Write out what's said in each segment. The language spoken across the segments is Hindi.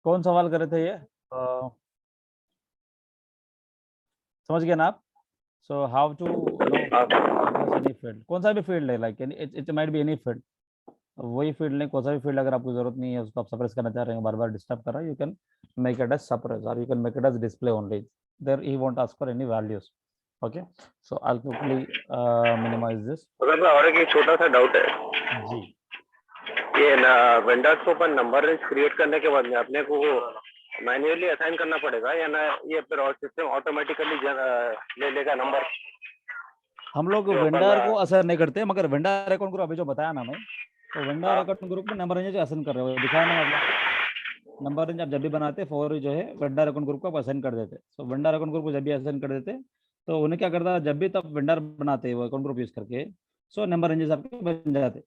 कौन सवाल कर रहे थे ये? समझ गए ना आप? So how to suppress any field, कौन सा भी फील्ड है, like it might be any field, वही फील्ड नहीं, कौन सा भी फील्ड अगर आपको जरूरत नहीं है, उसको आप सप्रेस करना चाह रहे हैं, बार बार डिस्टर्ब कर रहा है, you can make it as suppress और you can make it as display only, there he won't ask for any values. Okay, so I will quickly minimise this. और एक छोटा सा डाउट है जी, ये ना, वेंडर्स को अपन नंबर रेंज क्रिएट करने के बाद में अपने को मैन्युअली असाइन करना पड़ेगा या ना, ये फिर सिस्टम ऑटोमेटिकली ले लेगा नंबर? हम लोग वेंडर को असाइन नहीं करते, मगर वेंडर अकाउंट ग्रुप अभी जो बताया ना मैं, तो वेंडर अकाउंट ग्रुप में नंबर रेंज असाइन कर रहे हो, दिखाया ना मतलब नंबर रेंज आप जब भी बनाते फॉर जो है वेंडर अकाउंट ग्रुप को आप असाइन कर देते. सो वेंडर अकाउंट ग्रुप को जब भी असाइन कर देते, तो उन्हें क्या करता, जब भी तब वेंडर बनाते वो अकाउंट ग्रुप यूज करके, सो नंबर रेंजेस आपके बन जाते.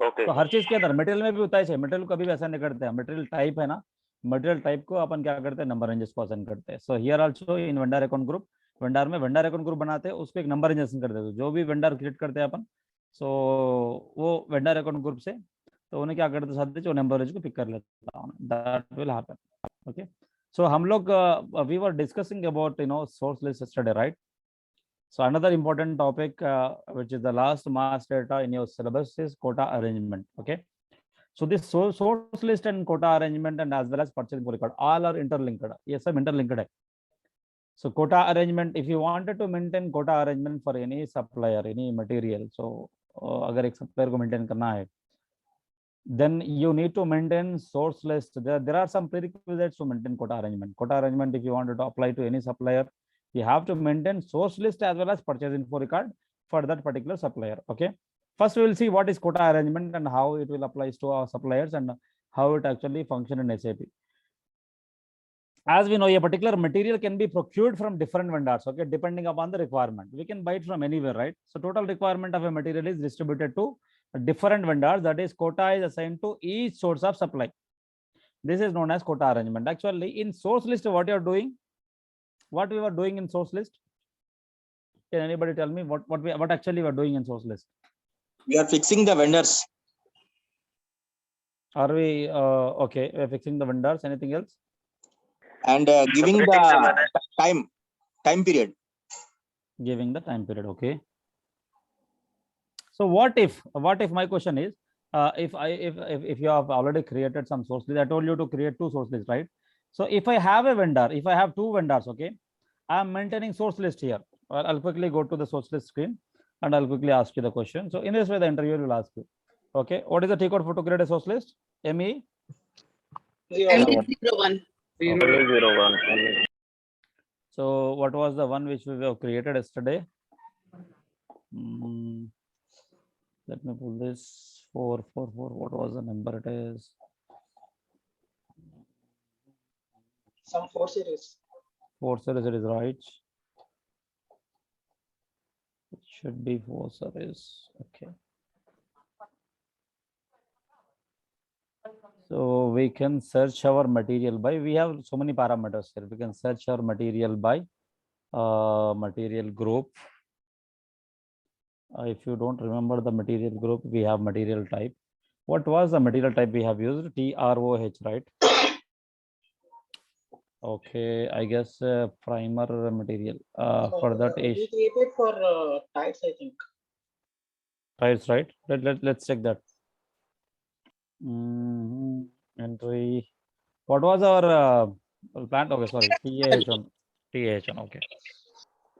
ओके. तो हर चीज के अंदर मटेरियल में भी होता है, मटेरियल कभी भी ऐसा नहीं करते हैं, मटेरियल टाइप है ना, मटेरियल टाइप को अपन क्या करते हैं, नंबर रेंजेस को असाइन करते हैं. So here also in vendor account group, vendor में वेंडर अकाउंट ग्रुप बनाते हैं, उसको एक नंबर रेंज असाइन कर देते हैं, जो भी वेंडर क्रिएट करते हैं अपन, सो वो वेंडर अकाउंट ग्रुप से, तो उन्हें क्या करते साथ जो नंबर रेंज को पिक कर लेता हूँ, that will happen. Okay, so हम लोग we were discussing about source list yesterday, right? So another important topic, which is the last mass data in your syllabus, is quota arrangement. Okay. So this source list and quota arrangement and as well as purchase record all are interlinked. Yes, सब interlinked है. So quota arrangement, if you wanted to maintain quota arrangement for any supplier, any material, so अगर एक supplier को maintain करना है, then you need to maintain source list. There are some prerequisites to maintain quota arrangement. Quota arrangement, if you wanted to apply to any supplier, you have to maintain source list as well as purchase info record for that particular supplier. Okay, first we will see what is quota arrangement and how it will apply to our suppliers and how it actually function in SAP. As we know, a particular material can be procured from different vendors, okay, depending upon the requirement. We can buy it from anywhere, right? So total requirement of a material is distributed to different vendors, that is quota is assigned to each source of supply. This is known as quota arrangement. Actually in source list, what you are doing, what we were doing in source list, can anybody tell me what actually we are doing in source list? We are fixing the vendors. Are we okay, we are fixing the vendors, anything else? And giving the time period. Giving the time period. Okay, so what if my question is, if you have already created some source list, I told you to create two source lists, right? So if I have a vendor, if I have two vendors, okay, I am maintaining source list here. I'll quickly go to the source list screen and I'll quickly ask you the question. So in this way the interviewer will ask you, okay, what is the T code for to create a source list? ME 01. So what was the one which we have created yesterday? Let me pull this 444. What was the number? It is Some 4 series. 4 series. It is right. It should be 4 series. Okay. So we can search our material by, we have so many parameters here. We can search our material by material group. If you don't remember the material group, we have material type. What was the material type we have used? TROH, right? Okay, I guess primer material. For that is we created for tiles, I think. tiles, right? Let's check that. Entry. What was our plant? Okay, sorry, TAH1. Okay,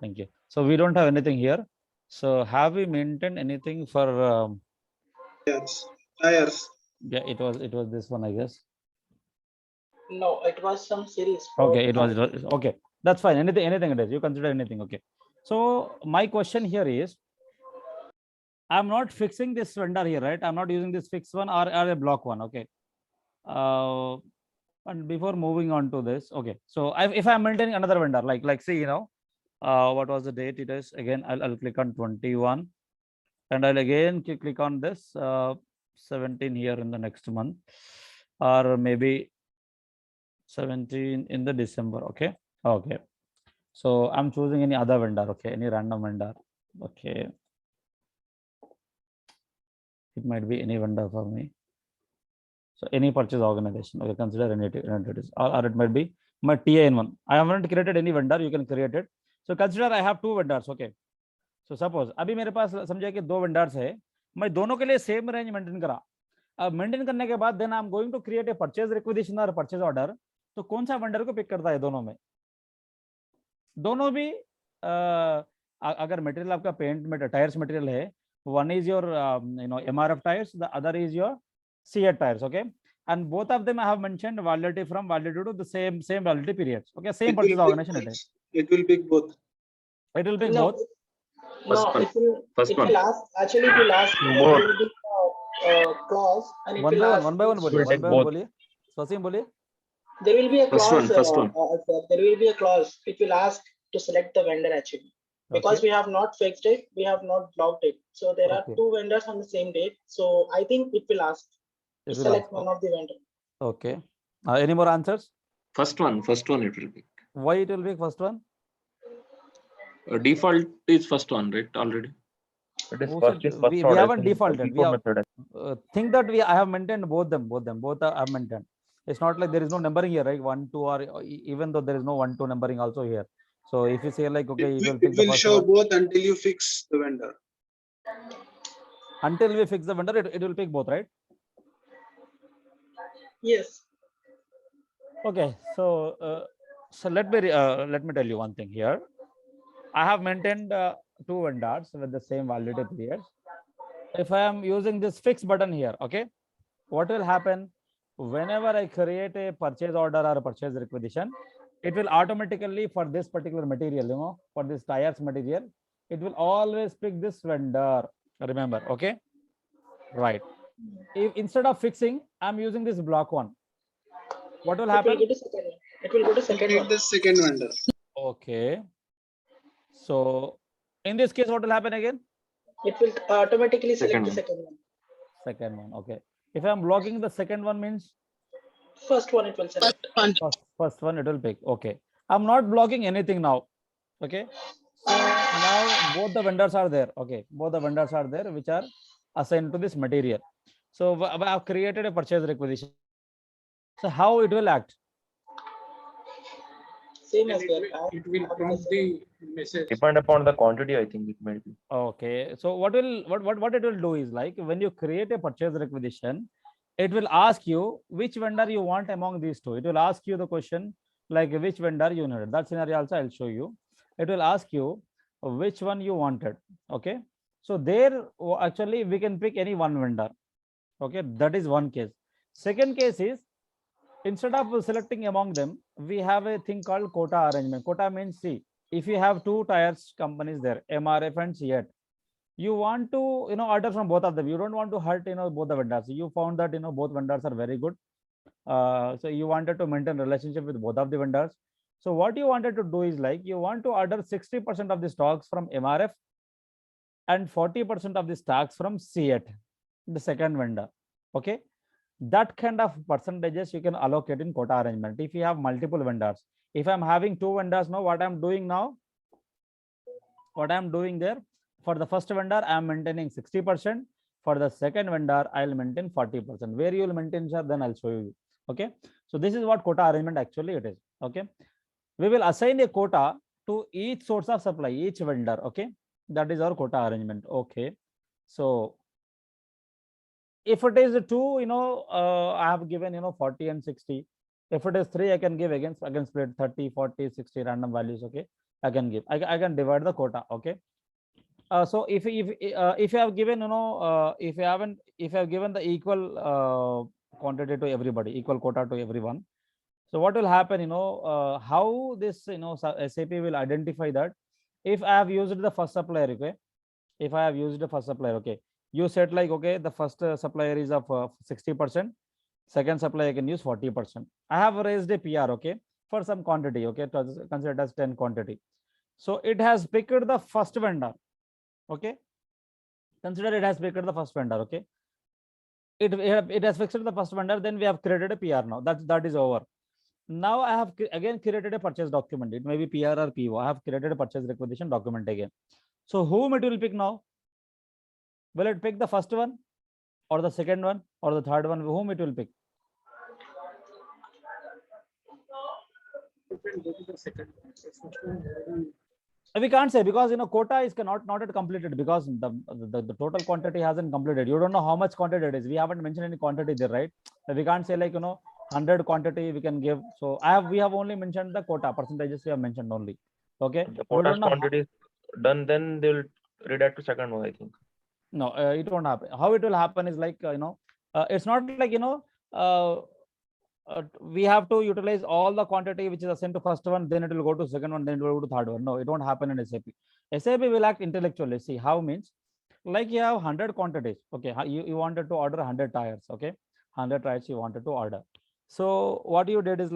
thank you. So we don't have anything here. So have we maintained anything for Tires. yeah, it was this one, I guess. No, it was some series. Okay, it was okay. That's fine. Anything it is. You consider anything. Okay. So my question here is, I'm not fixing this vendor here, right? I'm not using this fixed one or a block one. Okay. And before moving on to this, okay. So if I'm maintaining another vendor, like see, what was the date? It is again. I'll click on 21, and I'll again click on this 17 here in the next month, or maybe 17 in the December. Okay. Okay. So I'm choosing any other vendor. Okay. Any random vendor. Okay. It might be any vendor for me. So any purchase organization, okay, consider any entities, or it might be my TIN1. I haven't created any vendor, you can create it. So consider I have two vendors, okay. So suppose अभी मेरे पास समझे कि दो vendors है, मैं दोनों के लिए same range maintain करा. अब मेंटेन करने के बाद then I am going to create a purchase requisition और परचेज ऑर्डर. तो कौन सा वेंडर को पिक करता है दोनों में? दोनों भी अगर मटेरियल आपका पेंट में टायर्स मटेरियल है, one is your MRF tyres, the other is your CEAT tyres, okay, and both of them I have mentioned validity from validity to the same validity periods, okay, same purchase organisation it is. It will pick both. It will pick No, both. no, it will ask, actually it will ask Both. there will be clause and it One will by ask, one बोलिए, will one take by one both. बोलिए, स्वसीम बोलिए. there will be a First clause, one. there will be a clause, it will ask to select the vendor actually. Because Okay. we have not fixed it, we have not blocked it. So there are Okay. two vendors on the same date. So I think it will ask It to will select ask. one of the vendor. Okay. Any more answers? First one it will pick. Why it will be first one? Default is first one, right? Already. It is Who first said is first we order, haven't so defaulted. We FIFO have method. think that I have maintained both I have maintained. It's not like there is no numbering here, right? 1, 2, or even though there is no 1, 2 numbering also here. So if you say like, okay, you will pick It the will first show one. both until you fix the vendor. Until we fix the vendor, it will pick both, right? Yes. Okay, so let me tell you one thing here. I have maintained two vendors with the same validity periods. If I am using this fix button here, okay, what will happen whenever I create a purchase order or a purchase requisition, it will automatically, for this particular material, for this tires material, it will always pick this vendor. Remember, okay, right? If instead of fixing, I'm using this block one, what will It will happen? go to second one. It will go to second Select one. the second vendor. Okay, so in this case, what will happen again? It will automatically select Second the one. second one. Second one, okay. If I'm blocking the second one means First one it will select. first one it will pick. Okay, I'm not blocking anything now. Okay, so now both the vendors are there. Okay, both the vendors are there which are assigned to this material. So I have created a purchase requisition. So how it will act? Same Then as it that. will, it will prompt the message. Depend upon the quantity, I think it might be. Okay, so what it will do is, like, when you create a purchase requisition, it will ask you which vendor you want among these two. It will ask you the question like which vendor you needed. That scenario also I'll show you. It will ask you which one you wanted. Okay, so there actually we can pick any one vendor. Okay, that is one case. Second case is, instead of selecting among them, we have a thing called quota arrangement. Quota means, see, if you have two tires companies there, MRF and CEAT, you want to order from both of them. You don't want to hurt both the vendors. You found that both vendors are very good, so you wanted to maintain relationship with both of the vendors. So what you wanted to do is, like, you want to order 60% of the stocks from MRF and 40% of the stocks from CEAT, the second vendor. Okay, that kind of percentages you can allocate in quota arrangement if you have multiple vendors. If I'm having two vendors now, what I'm doing there, for the first vendor I'm maintaining 60%, for the second vendor I'll maintain 40%. Where you will maintain, sir, then I'll show you. Okay, so this is what quota arrangement actually it is. Okay, we will assign a quota to each source of supply, each vendor. Okay, that is our quota arrangement. Okay, so if it is 2, I have given 40 and 60. If it is 3, I can give again split 30, 40, 60 random values. Okay, I can give, I can divide the quota. Okay, so if you have given if you have given the equal quantity to everybody, equal quota to everyone, so what will happen, how this SAP will identify that if I have used the first supplier. Okay, if I have used the first supplier, okay, you said like, okay, the first supplier is of 60%, second supplier I can use 40%. I have raised a PR, okay, for some quantity. Okay, consider it as 10 quantity. So it has picked the first vendor. Okay, consider it has picked the first vendor. Okay, it has fixed the first vendor, then we have created a PR. Now that is over. Now I have again created a purchase document. It may be PR or PO. I have created a purchase requisition document again. So whom it will pick now? Will it pick the first one or the second one or the third one? Whom it will pick? You can go to the second one. The first one already. We can't say because quota is not yet completed because the total quantity hasn't completed. You don't know how much quantity it is. We haven't mentioned any quantity there, right? We can't say 100 quantity we can give. So we have only mentioned the quota percentages. We have mentioned only. Okay. The quota quantity is done, then they will redact to second one, I think. No, it won't happen. How it will happen is it's not like we have to utilize all the quantity which is assigned to first one, then it will go to second one, then it will go to third one. No, it won't happen in SAP. SAP will act intellectually. See how means like you have 100 quantities. Okay, you wanted to order 100 tires. Okay, 100 tires you wanted to order. So what you did is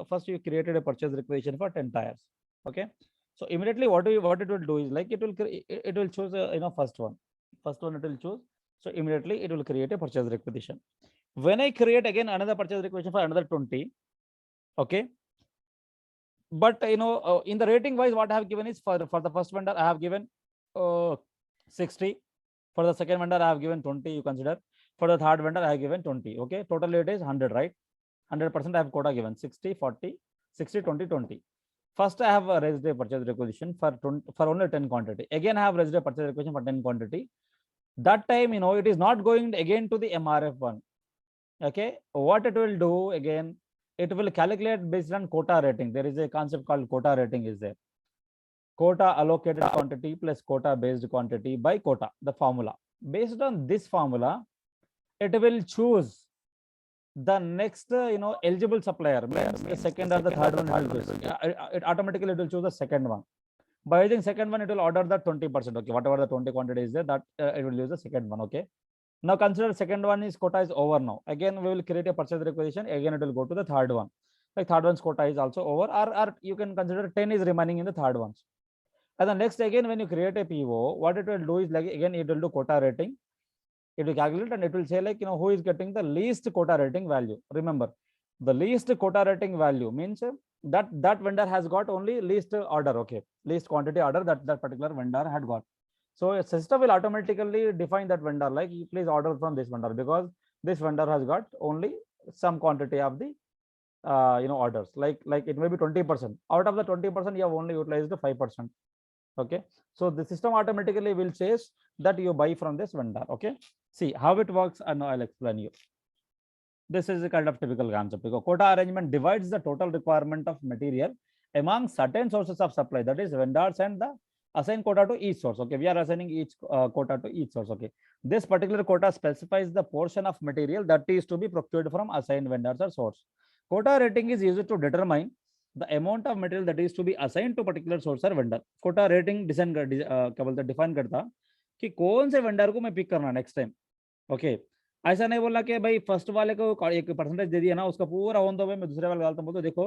first you created a purchase requisition for 10 tires. Okay, so immediately what it will do is it will choose first one it will choose. So immediately it will create a purchase requisition. When I create again another purchase requisition for another 20, okay, but in the rating wise what I have given is for the first vendor I have given 60, for the second vendor I have given 20, you consider, for the third vendor I have given 20. Okay, totally it is 100, right? 100% I have quota given 60, 40, 60, 20, 20. First I have raised a purchase requisition for only 10 quantity. Again I have raised a purchase requisition for 10 quantity. That time it is not going again to the MRF one. Okay, what it will do again, it will calculate based on quota rating. There is a concept called quota rating is there. Quota allocated quantity plus quota based quantity by quota, the formula. Based on this formula, it will choose the next eligible supplier, means the second or the third one. It automatically it will choose the second one. By using second one, it will order the 20%. Okay, whatever the 20 quantity is there, that it will use the second one. Okay. Now consider second one is quota is over now. Again, we will create a purchase requisition. Again, it will go to the third one. Like third one's quota is also over, or you can consider 10 is remaining in the third ones. And the next again, when you create a PO, what it will do is again it will do quota rating. It will calculate and it will say who is getting the least quota rating value. Remember, the least quota rating value means that vendor has got only least order. Okay, least quantity order that particular vendor had got. So a system will automatically define that vendor you please order from this vendor because this vendor has got only some quantity of the orders. Like it may be 20%. Out of the 20%, you have only utilized 5%. Okay, so the system automatically will say that you buy from this vendor. Okay, see how it works, and now I'll explain you. This is a kind of typical concept because quota arrangement divides the total requirement of material among certain sources of supply, that is vendors, and the assign quota to each source. Okay, we are assigning each quota to each source. Okay, this particular quota specifies the portion of material that is to be procured from assigned vendors or source. Quota rating is used to determine the amount of material that is to be assigned to particular source or vendor. Quota rating define करता कि कौन से vendor को मैं pick करना next time. Okay, ऐसा नहीं बोला कि भाई फर्स्ट वाले को एक परसेंटेज दे दिया ना, उसका पूरा ऑन द वे मैं दूसरे वाले डालता हूँ, तो देखो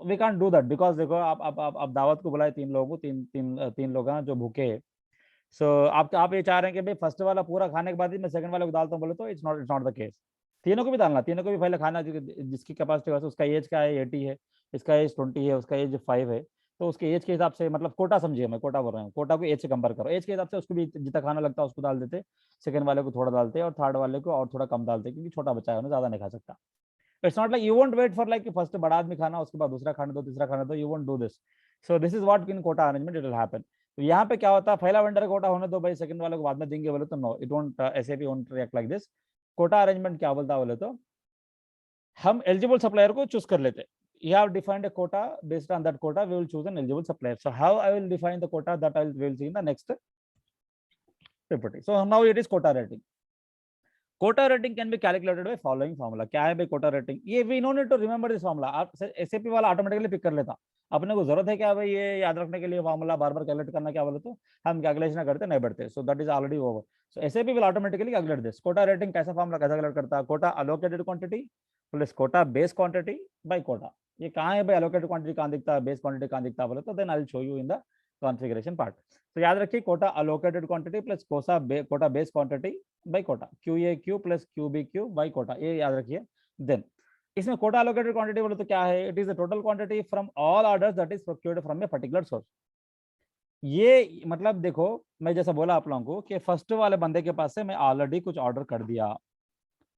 we can't do that because देखो आप दावत को बुलाए 3 लोगों को, तीन लोग हैं जो भूखे हैं. सो आप ये चाह रहे हैं कि भाई फर्स्ट वाला पूरा खाने के बाद ही मैं सेकंड वाले को डालता हूँ, बोले तो इट्स नॉट द केस. तीनों को भी डालना, तीनों को भी पहले खाना, जिसकी कैपेसिटी है उसका एज क्या है 80 है, इसका एज 20 है, उसका एज 5 है, तो उसके एज के हिसाब से मतलब कोटा समझिए, मैं कोटा बोल रहा हूँ, कोटा को एज से कंपेयर करो, एज के हिसाब से उसको भी जितना खाना लगता है उसको डाल देते, सेकंड वाले को थोड़ा डालते और थर्ड वाले को और थोड़ा कम डालते क्योंकि छोटा बच्चा है उन्हें ज्यादा नहीं खा सकता. It's not like you won't wait for like first बड़ा आदमी खाना, उसके बाद दूसरा खाना दो, तीसरा खाना दो, you won't do this. So this is what in quota arrangement it will happen. तो यहाँ पे क्या होता है, पहला वेंडर कोटा होने दो भाई, सेकंड वाले को बाद में देंगे बोले तो no, it won't SAP won't react like this. Quota arrangement क्या बोलता है बोले तो हम एलिजिबल सप्लायर को चूज कर लेते. You have defined a quota. Based on that quota, we will choose an eligible supplier. So how I will define the quota, that we will see in the next PPT. So now it is quota rating. Quota rating can be calculated by following formula. क्या है भाई quota rating? ये we no need to remember this formula. SAP वाला ऑटोमेटिकली पिक कर लेता. अपने को जरूरत है क्या भाई ये याद रखने के लिए फॉर्मूला बार बार कैलकुलेट करना, क्या बोले तो हम कैलकुलेशन करते नहीं बढ़ते. So that is already over. So SAP will automatically calculate this. Quota rating कैसा फॉर्मूला कैसा कैलकुलेट करता है? Quota allocated quantity plus quota base quantity by quota. ये कहाँ है भाई, allocated quantity कहाँ दिखता है, base quantity कहाँ दिखता है बोले तो then I will show you in the configuration part. तो याद रखिए quota allocated quantity plus quota base quantity by quota, QAQ plus QBQ by quota, ये याद रखिए. Then इसमें quota allocated quantity बोले तो क्या है, it is the total quantity from all orders that is procured from a particular source. ये मतलब देखो मैं जैसा बोला आप लोगों को कि फर्स्ट वाले बंदे के पास से मैं ऑलरेडी कुछ ऑर्डर कर दिया.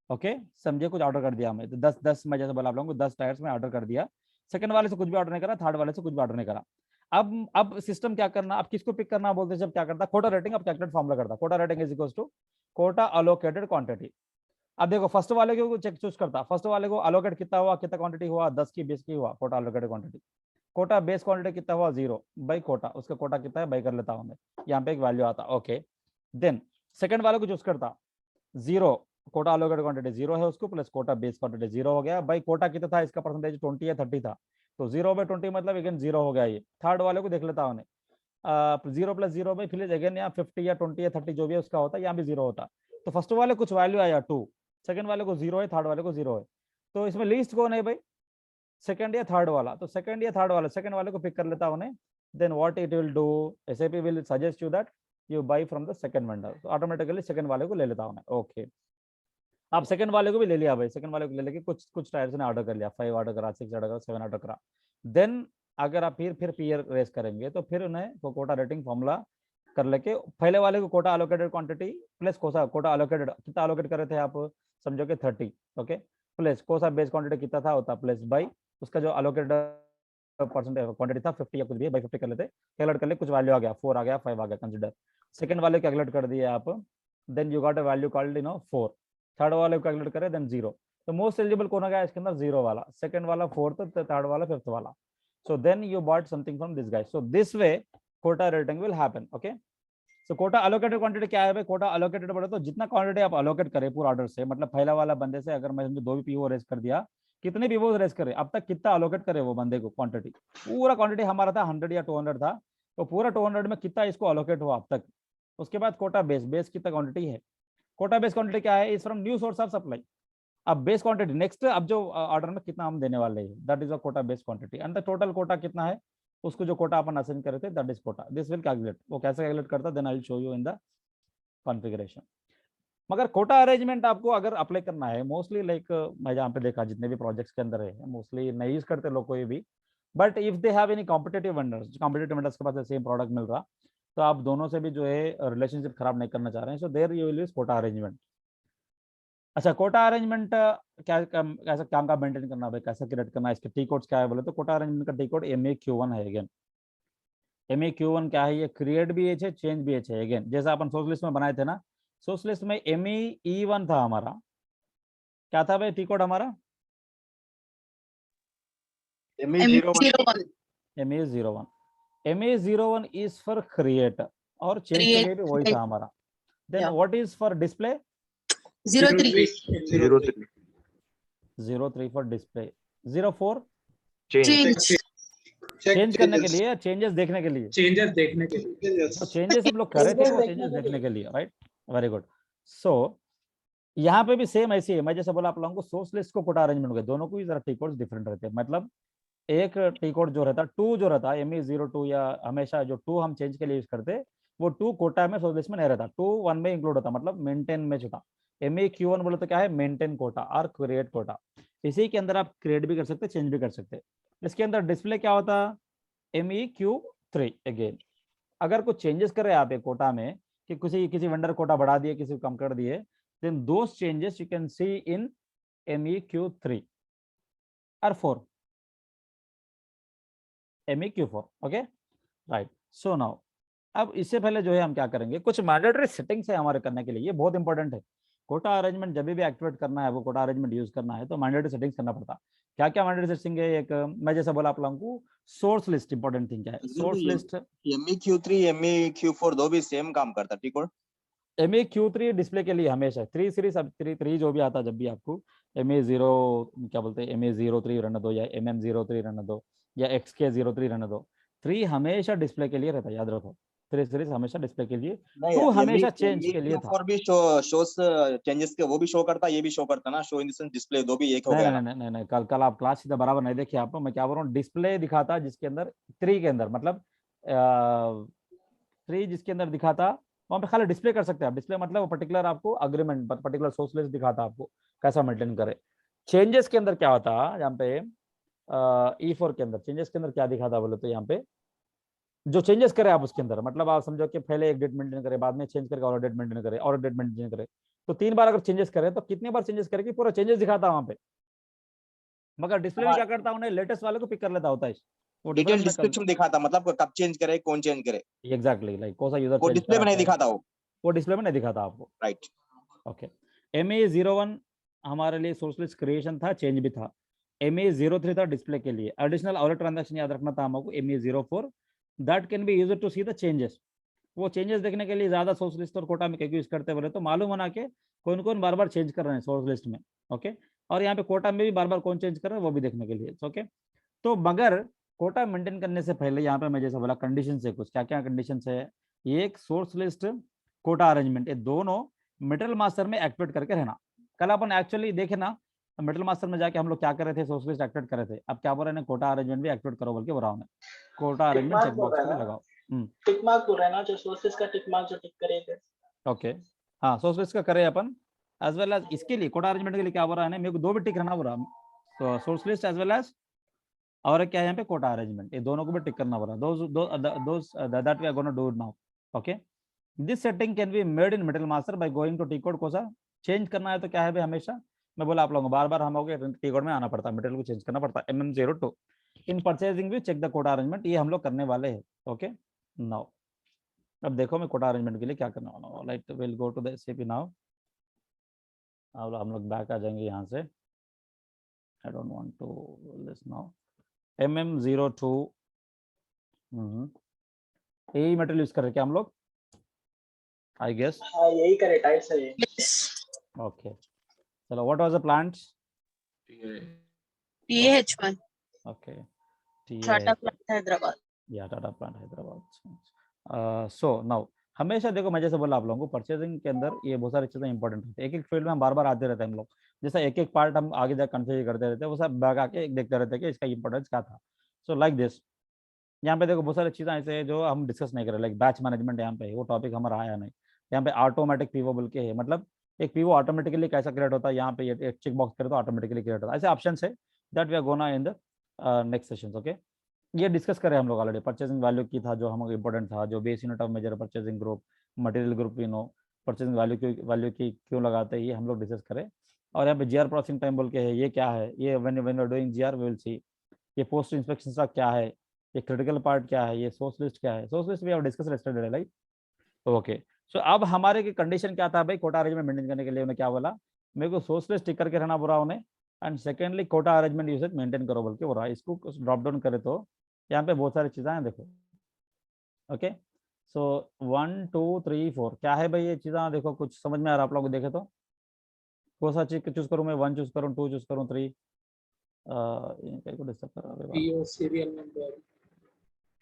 ओके समझे, कुछ ऑर्डर कर दिया मैं, तो 10 मैं जैसे बोला आप लोगों को 10 टायर्स में ऑर्डर कर दिया. सेकंड वाले से कुछ भी ऑर्डर नहीं करा, थर्ड वाले से कुछ भी ऑर्डर नहीं करा। अब सिस्टम क्या करना, अब किसको पिक करना बोलते हैं, जब क्या करता, कोटा रेटिंग, अब कैलकुलेट फॉर्मूला करता, quota rating is equals to quota allocated quantity. अब देखो फर्स्ट वाले को चेक चूज करता, फर्स्ट वाले को अलोकेट कितना हुआ, कितना क्वांटिटी हुआ, 10 की 20 की हुआ, quota allocated quantity. Quota base quantity कितना हुआ, 0 बाई कोटा, उसका कोटा कितना है बाई कर लेता हूं मैं, यहाँ पे एक वैल्यू आता, ओके। देन सेकंड वाले को चूज करता, 0 कोटा अलोकेटेड क्वांटिटी 0 है उसको, प्लस कोटा बेस क्वांटिटी 0 हो गया, बाई कोटा कितना था, इसका परसेंटेज 20 या 30 था, तो 0/20 मतलब अगेन 0 हो गया ये। थर्ड वाले को देख लेता हूँ 0 + 0 बाई फिर अगेन यहाँ 50 या 20 या 30 जो भी है उसका होता है, यहाँ भी 0 होता। तो फर्स्ट वाले कुछ वैल्यू आया 2, सेकंड वाले को 0 है, थर्ड वाले को 0 है, तो इसमें लीस्ट कौन है भाई, सेकंड या थर्ड वाला, तो सेकंड या थर्ड वाला, सेकंड वाले को पिक कर लेता हूँ। Then what it will do, SAP will suggest you that you buy from the second vendor, तो ऑटोमेटिकली सेकंड वाले को ले लेता हूँ, ओके। आप सेकंड वाले को भी ले लिया भाई, सेकंड वाले को ले लेके कुछ टायर्स ने ऑर्डर कर लिया, 5 ऑर्डर करा, 6 ऑर्डर करा, 7 ऑर्डर करा। देन अगर आप फिर पीयर रेस करेंगे तो फिर उन्हें कोटा रेटिंग फॉर्मूला कर लेके पहले वाले को quota allocated quantity plus quota allocated कितना अलोकेट कर रहे थे आप, समझो कि 30, okay, plus quota base quantity कितना था होता, प्लस बाई उसका जो अलोकेटेड परसेंटेज क्वांटिटी था 50 या कुछ भी, बाई 50 कर लेते, कैलकुलेट कर ले, कुछ वैल्यू आ गया, 4 आ गया, 5 आ गया, कंसीडर। सेकंड वाले कैलकुलेट कर दिए आप, then you got a value called 4। Third वाले को कैलकुलेट करें, देन 0। तो मोस्ट एलिजिबल कौन आ गया इसके अंदर, 0 वाला, सेकंड वाला 4th, थर्ड वाला 5th वाला। So then you bought something from this guy. So this way quota rating will happen. Okay. So quota allocated quantity क्या है भाई, quota allocated बोले तो जितना क्वांटिटी आप allocate करें पूरा ऑर्डर से, मतलब पहला वाला बंदे से अगर मैं 2 भी पीओ रेस कर दिया, कितने पीओ रेस करे, अब तक कितना allocate करे वो बंदे को क्वांटिटी, पूरा क्वांटिटी हमारा था 100 या 200 था, तो पूरा 200 में कितना इसको allocate हुआ अब तक। उसके बाद कोटा बेस कितना क्वांटिटी है, कोटा बेस क्वांटिटी क्या है, is from new source of supply. अब बेस क्वांटिटी नेक्स्ट, अब जो ऑर्डर में कितना हम देने वाले हैं, that is a quota base quantity, and the total quota कितना है, उसको जो कोटा अपन असाइन करे थे, that is quota, this will calculate. वो कैसे कैलकुलेट करता, then I will show you in the configuration. मगर कोटा अरेंजमेंट आपको अगर अप्लाई करना है, मोस्टली लाइक मैं जहाँ पे देखा जितने भी प्रोजेक्ट्स के अंदर है, मोस्टली नहीं यूज करते लोग कोई भी, but if they have any competitive vendors के पास सेम प्रोडक्ट मिल रहा, तो आप दोनों से भी जो है रिलेशनशिप खराब नहीं करना चाह रहे हैं, so there you will use quota arrangement. अच्छा, कोटा अरेंजमेंट कैसा काम का मेंटेन करना भाई, कैसा क्रिएट करना है, इसके टी कोड्स क्या है बोले तो कोटा अरेंजमेंट का टी कोड MEQ1 है। अगेन MEQ1 क्या है, ये क्रिएट भी है, चेंज भी है। अगेन जैसा अपन सोर्स लिस्ट में बनाए थे ना, सोर्स लिस्ट में ME1 था हमारा, क्या था भाई टी कोड हमारा, ME01। ME01 is for create, और चेंज के लिए भी वही था हमारा। Then what is for display, 03 03 for display, 04 change change करने के लिए, चेंजेस देखने के लिए, चेंजेस देखने के लिए। तो चेंजेस हम लोग कर रहे थे, वो चेंजेस देखने के लिए, राइट, वेरी गुड। सो यहाँ पे भी सेम ऐसी है, मैं जैसे बोला आप लोगों को सोर्स लिस्ट को कोटा अरेंजमेंट हो गया, दोनों को ही जरा टी कोड्स डिफरेंट रहते हैं। मतलब एक टी कोड जो रहता 2 जो रहता ME02, या हमेशा जो 2 हम चेंज के लिए यूज करते, वो 2 कोटा में सोर्स लिस्ट में नहीं रहता, 2 1 में इंक्लूड होता, मतलब मेंटेन में होता। MEQ1 बोले तो क्या है, मेंटेन कोटा और क्रिएट कोटा। इसी के अंदर आप क्रिएट भी कर सकते, चेंज भी कर सकते। इसके अंदर डिस्प्ले क्या होता, MEQ3। अगेन अगर कुछ चेंजेस करे आप एक कोटा में, कि किसी वेंडर कोटा बढ़ा दिए, किसी को कम कर दिए, then those changes you can see in MEQ3 और 4, MEQ4। Okay, right. So now अब इससे पहले जो है हम क्या करेंगे, कुछ मैंडेटरी सेटिंग्स है हमारे करने के लिए, ये बहुत इंपॉर्टेंट है। कोटा अरेंजमेंट जब भी एक्टिवेट करना है, वो कोटा अरेंजमेंट यूज करना है, तो मैंडेटरी सेटिंग्स करना पड़ता। क्या क्या मैंडेटरी सेटिंग है, एक मैं जैसे बोला आप लोगों को, सोर्स लिस्ट इंपॉर्टेंट थिंग क्या है, सोर्स लिस्ट। MEQ3 MEQ4 दो भी सेम काम करता, ठीक है। MEQ3 डिस्प्ले के लिए हमेशा 3 सीरीज, अब 3 जो भी आता जब भी आपको MA0 क्या बोलते हैं, MA03 रहने दो, या MM03 रहने दो, या XK03 रहने दो, 3 हमेशा डिस्प्ले के लिए रहता है, याद रखो। 3 सीरीज हमेशा डिस्प्ले के लिए, 2 हमेशा चेंज के लिए था। MEQ4 भी शोस चेंजेस के, वो भी शो करता, ये भी शो करता ना, show in the sense display, दो भी एक हो गया ना। नहीं, कल आप क्लास सीधा बराबर नहीं देखिए आप, मैं क्या बोल रहा हूँ, डिस्प्ले दिखाता जिसके अंदर 3 के अंदर, मतलब 3 जिसके अंदर दिखाता, वहाँ पे खाली डिस्प्ले कर सकते हैं आप। डिस्प्ले मतलब पर्टिकुलर आपको अग्रीमेंट, पर्टिकुलर सोर्स लिस्ट दिखाता आपको कैसा मेंटेन करे। चेंजेस के अंदर क्या होता, यहाँ पे E4 के अंदर चेंजेस के अंदर क्या दिखाता बोले तो, यहाँ पे जो चेंजेस करे आप उसके अंदर, मतलब आप समझो कि पहले एक डेट मेंटेन करे, बाद में चेंज करके और डेट मेंटेन करे, और डेट मेंटेन करे, तो 3 बार अगर चेंजेस करे तो कितनी बार चेंजेस करे कि पूरा चेंजेस दिखाता वहाँ पे। मगर डिस्प्ले में क्या करता हूँ, लेटेस्ट वाले को पिक कर लेता होता है, वो डिटेल डिस्क्रिप्शन दिखाता, मतलब कब चेंज करे, कौन चेंज करे, एग्जैक्टली लाइक कौन सा यूजर वो डिस्प्ले में नहीं दिखाता, वो डिस्प्ले में नहीं दिखाता आपको। राइट। ओके, ME01 हमारे लिए सोर्स लिस्ट क्रिएशन था, चेंज भी था। ME03 था डिस्प्ले के लिए, एडिशनल और ट्रांजैक्शन याद रखना था हमको। ME04 that can be used to see the changes, वो चेंजेस देखने के लिए ज्यादा सोर्स लिस्ट और कोटा में क्यों यूज करते बोले तो मालूम होना के कौन कौन बार बार चेंज कर रहे हैं सोर्स लिस्ट में। ओके, और यहाँ पे कोटा में भी बार बार कौन चेंज कर रहे हैं वो भी देखने के लिए। ओके, तो मगर कोटा मेंटेन करने से पहले यहाँ पे मैं जैसा बोला कंडीशन है कुछ, क्या क्या कंडीशन है, एक सोर्स लिस्ट कोटा अरेंजमेंट, ये दोनों मटेरियल मास्टर में एक्टिवेट करके रहना। कल अपन एक्चुअली देखे ना मटेरियल मास्टर में जाके हम लोग क्या कर रहे थे, सोर्स लिस्ट एक्टिवेट कर रहे थे। अब क्या बोल रहे हैं, कोटा अरेंजमेंट भी एक्टिवेट करो बोल के बोल रहा हूँ मैं। कोटा अरेंजमेंट चेक बॉक्स पे लगाओ। टिक मार्क बोल रहा है ना, जो सोर्सेस का टिक मार्क जो टिक करेंगे। ओके, हाँ सोर्स लिस्ट का करें अपन, एज वेल एज इसके लिए कोटा अरेंजमेंट के लिए क्या बोल रहा है, मेरे को दो भी टिक रहना बोल रहा, तो source list as well as और क्या है यहाँ पे कोटा अरेंजमेंट, ये दोनों को भी टिक करना पड़ा। Those that we are gonna do now. Okay, this setting can be made in material master by going to T code. कोसा चेंज करना है तो क्या है भाई, हमेशा मैं बोला आप लोगों को बार बार हम टी कोड में आना पड़ता है, मटेरियल को चेंज करना पड़ता है। MM02 इन परचेजिंग भी चेक द कोटा अरेंजमेंट, ये हम लोग करने वाले हैं। ओके, नाउ अब देखो मैं कोटा अरेंजमेंट के लिए क्या करने वाला हूँ। Like will go to the SAP now, अब हम लोग बैक आ जाएंगे यहाँ से। I don't want to list now. MM02 यही मटेरियल यूज कर रहे क्या हम लोग, आई गेस। हाँ यही करे, टाइप है ये। ओके, चलो what was the plant, TH1 okay Tata plant Hyderabad. या Tata plant Hyderabad. So now हमेशा देखो मैं जैसे बोला आप लोगों को परचेजिंग के अंदर ये बहुत सारी चीजें इंपॉर्टेंट होती है। एक एक फील्ड में हम बार बार आते रहते हैं हम लोग, जैसा एक एक पार्ट हम आगे जाकर कन्फ्यूज करते रहते हैं, वो सब बैक आके देखते रहते हैं कि इसका इंपॉर्टेंस क्या था। सो लाइक दिस, यहाँ पे देखो बहुत सारी चीजें ऐसे हैं जो हम डिस्कस नहीं कर रहे, लाइक बैच मैनेजमेंट यहाँ पे वो टॉपिक हमारा आया नहीं। यहाँ पे ऑटोमेटिक पीओ बोल के है, मतलब एक पीओ ऑटोमेटिकली कैसा क्रिएट होता है, यहाँ पे ये चेक बॉक्स करे तो ऑटोमेटिकली क्रिएट होता है। ऐसे ऑप्शन है that we are gonna in the next session. Okay, ये डिस्कस करें हम लोग ऑलरेडी, परचेसिंग वैल्यू की था जो हमको इंपॉर्टेंट था, जो base unit of major purchasing group, material group, you know purchasing value की क्यों लगाते हैं, ये हम लोग डिस्कस करें। और यहाँ पे GR प्रोसेसिंग टाइम बोल के है, ये क्या है, ये when you are doing GR we will see. ये पोस्ट इंस्पेक्शन का क्या है, ये क्रिटिकल पार्ट क्या है, ये सोर्स लिस्ट क्या है, सोर्स लिस्ट भी आप डिस्कस यस्टरडे लाइक। ओके, सो अब हमारे की कंडीशन क्या था भाई, कोटा अरेंजमेंट मेंटेन करने के लिए उन्हें क्या बोला, मेरे को सोर्स लिस्ट टिक करके रहना बुरा उन्हें, and secondly quota arrangement usage maintain करो बोल के बोल रहा है। इसको ड्रॉप डाउन करे तो यहाँ पे बहुत सारी चीजें हैं देखो। ओके, सो 1 2 3 4 क्या है भाई ये चीजें, देखो कुछ समझ में आ रहा है आप लोग को, देखे तो कौन सा चीज चूज करूँ मैं, 1 चूज करूँ, 2 चूज करूँ, 3 डिस्टर्ब कर रहा है। PO serial number.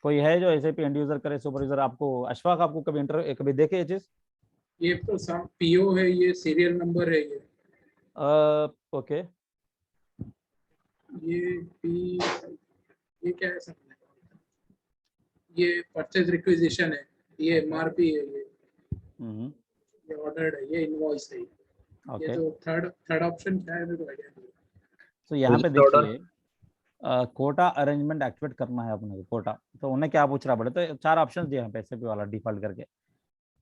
कोई है जो SAP एंड यूजर करे, सुपर यूजर, आपको अशफाक आपको कभी इंटर कभी देखे ये चीज? ये तो सब PO है, ये सीरियल नंबर है ये। ओके, ये क्या है समझ, ये परचेज रिक्विजिशन है, ये MRP है, ये ऑर्डर है, ये इनवॉइस है। ये जो थर्ड ऑप्शन क्या है मेरे को आइडिया नहीं। तो यहाँ पे देखिए कोटा अरेंजमेंट एक्टिवेट करना है अपने को कोटा, तो उन्हें क्या पूछ रहा पड़े, तो 4 ऑप्शंस दिए हैं SAP वाला डिफॉल्ट करके।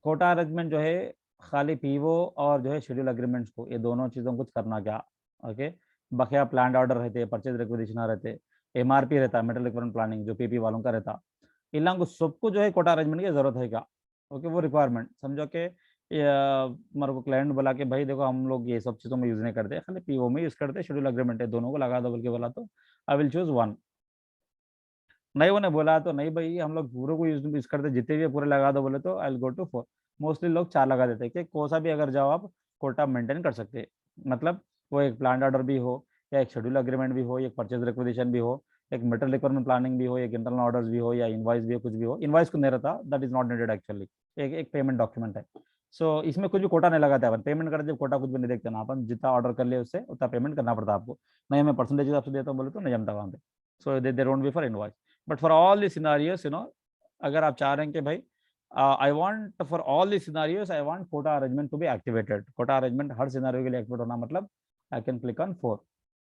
कोटा अरेंजमेंट जो है खाली पीओ और जो है शेड्यूल एग्रीमेंट्स को, ये दोनों चीजों कुछ करना क्या। ओके, बकिया प्लान ऑर्डर रहते हैं, परचेज रिक्विजिशन रहते, MRP रहता है, मटेरियल रिक्वायरमेंट प्लानिंग जो PP वालों का रहता, इन लोगों को सबको जो है कोटा अरेंजमेंट की जरूरत है क्या। ओके, वो रिक्वायरमेंट समझो कि मेरे को क्लाइंट बोला कि भाई देखो हम लोग ये सब चीज़ों में यूज नहीं करते, खाली पीओ में यूज करते, शेड्यूल एग्रीमेंट है, दोनों को लगा दो बोल के बोला तो आई विल चूज 1। नहीं उन्हें बोला तो नहीं भाई हम लोग पूरे को यूज करते, जितने भी पूरे लगा दो बोले तो I will go to 4। Mostly लोग 4 लगा देते कि कोई सा भी अगर जाओ आप कोटा मेंटेन कर सकते, मतलब वो एक प्लान ऑर्डर भी हो, या एक शेड्यूल एग्रीमेंट भी हो, एक परचेज रिक्विजिशन भी हो, एक मटेरियल रिक्वायरमेंट प्लानिंग भी हो, एक इंटरनल ऑर्डर्स भी हो, या इनवॉइस भी हो, कुछ भी हो। इनवॉइस को नहीं रहता, that is not needed actually, एक पेमेंट डॉक्यूमेंट है। सो इसमें कुछ भी कोटा नहीं लगाता है, अपन पेमेंट करते जब कोटा कुछ भी नहीं देखते ना, अपन जितना ऑर्डर कर लिए उससे उतना पेमेंट करना पड़ता है आपको। नहीं मैं परसेंटेज हिसाब से देता हूँ बोले तो नहीं जमता वहाँ पे। So they don't be for invoice, but for all the scenarios you know, अगर आप चाह रहे हैं कि भाई I want for all the scenarios I want quota arrangement to be activated, quota arrangement हर सिनारियो के लिए एक्टिवेट होना, मतलब आई कैन क्लिक ऑन 4।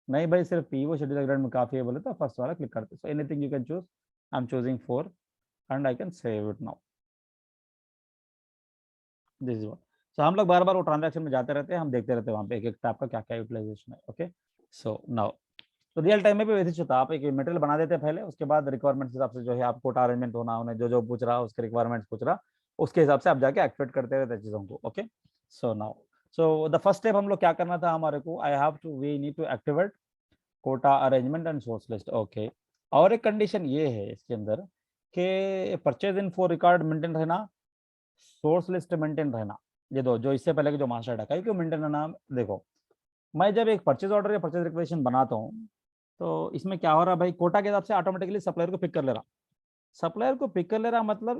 नहीं भाई सिर्फ पीओ शेड्यूल एग्रीमेंट में काफी है बोले तो फर्स्ट वाला क्लिक करते। So anything you can choose, I am choosing 4 and I can save it now, this is what. So हम लोग बार बार वो ट्रांजैक्शन में जाते रहते हैं, हम देखते रहते हैं वहाँ पे एक एक टाइप का क्या क्या यूटिलाइजेशन है। ओके, सो नाउ तो रियल टाइम में भी वैसे होता है, आप एक मटेरियल बना देते हैं पहले, उसके बाद रिक्वायरमेंट्स हिसाब से जो है आप कोटा अरेंजमेंट होना, उन्हें जो जो पूछ रहा उसके रिक्वायरमेंट्स पूछ रहा, उसके हिसाब से आप जाके एक्टिवेट करते रहते चीजों को। Okay, so now so the first step हम लोग क्या करना था हमारे को, I have to we need to activate quota arrangement and source list. Okay, और एक कंडीशन ये है इसके अंदर कि purchase in for record maintain रहना, सोर्स लिस्ट मेंटेन रहना, ये दो जो इससे पहले के जो मास्टर डाटा क्यों मेंटेन रहना। देखो मैं जब एक परचेज ऑर्डर या परचेज रिक्वेशन बनाता हूँ तो इसमें क्या हो रहा है भाई, कोटा के हिसाब से ऑटोमेटिकली सप्लायर को पिक कर ले रहा, सप्लायर को पिक कर ले रहा मतलब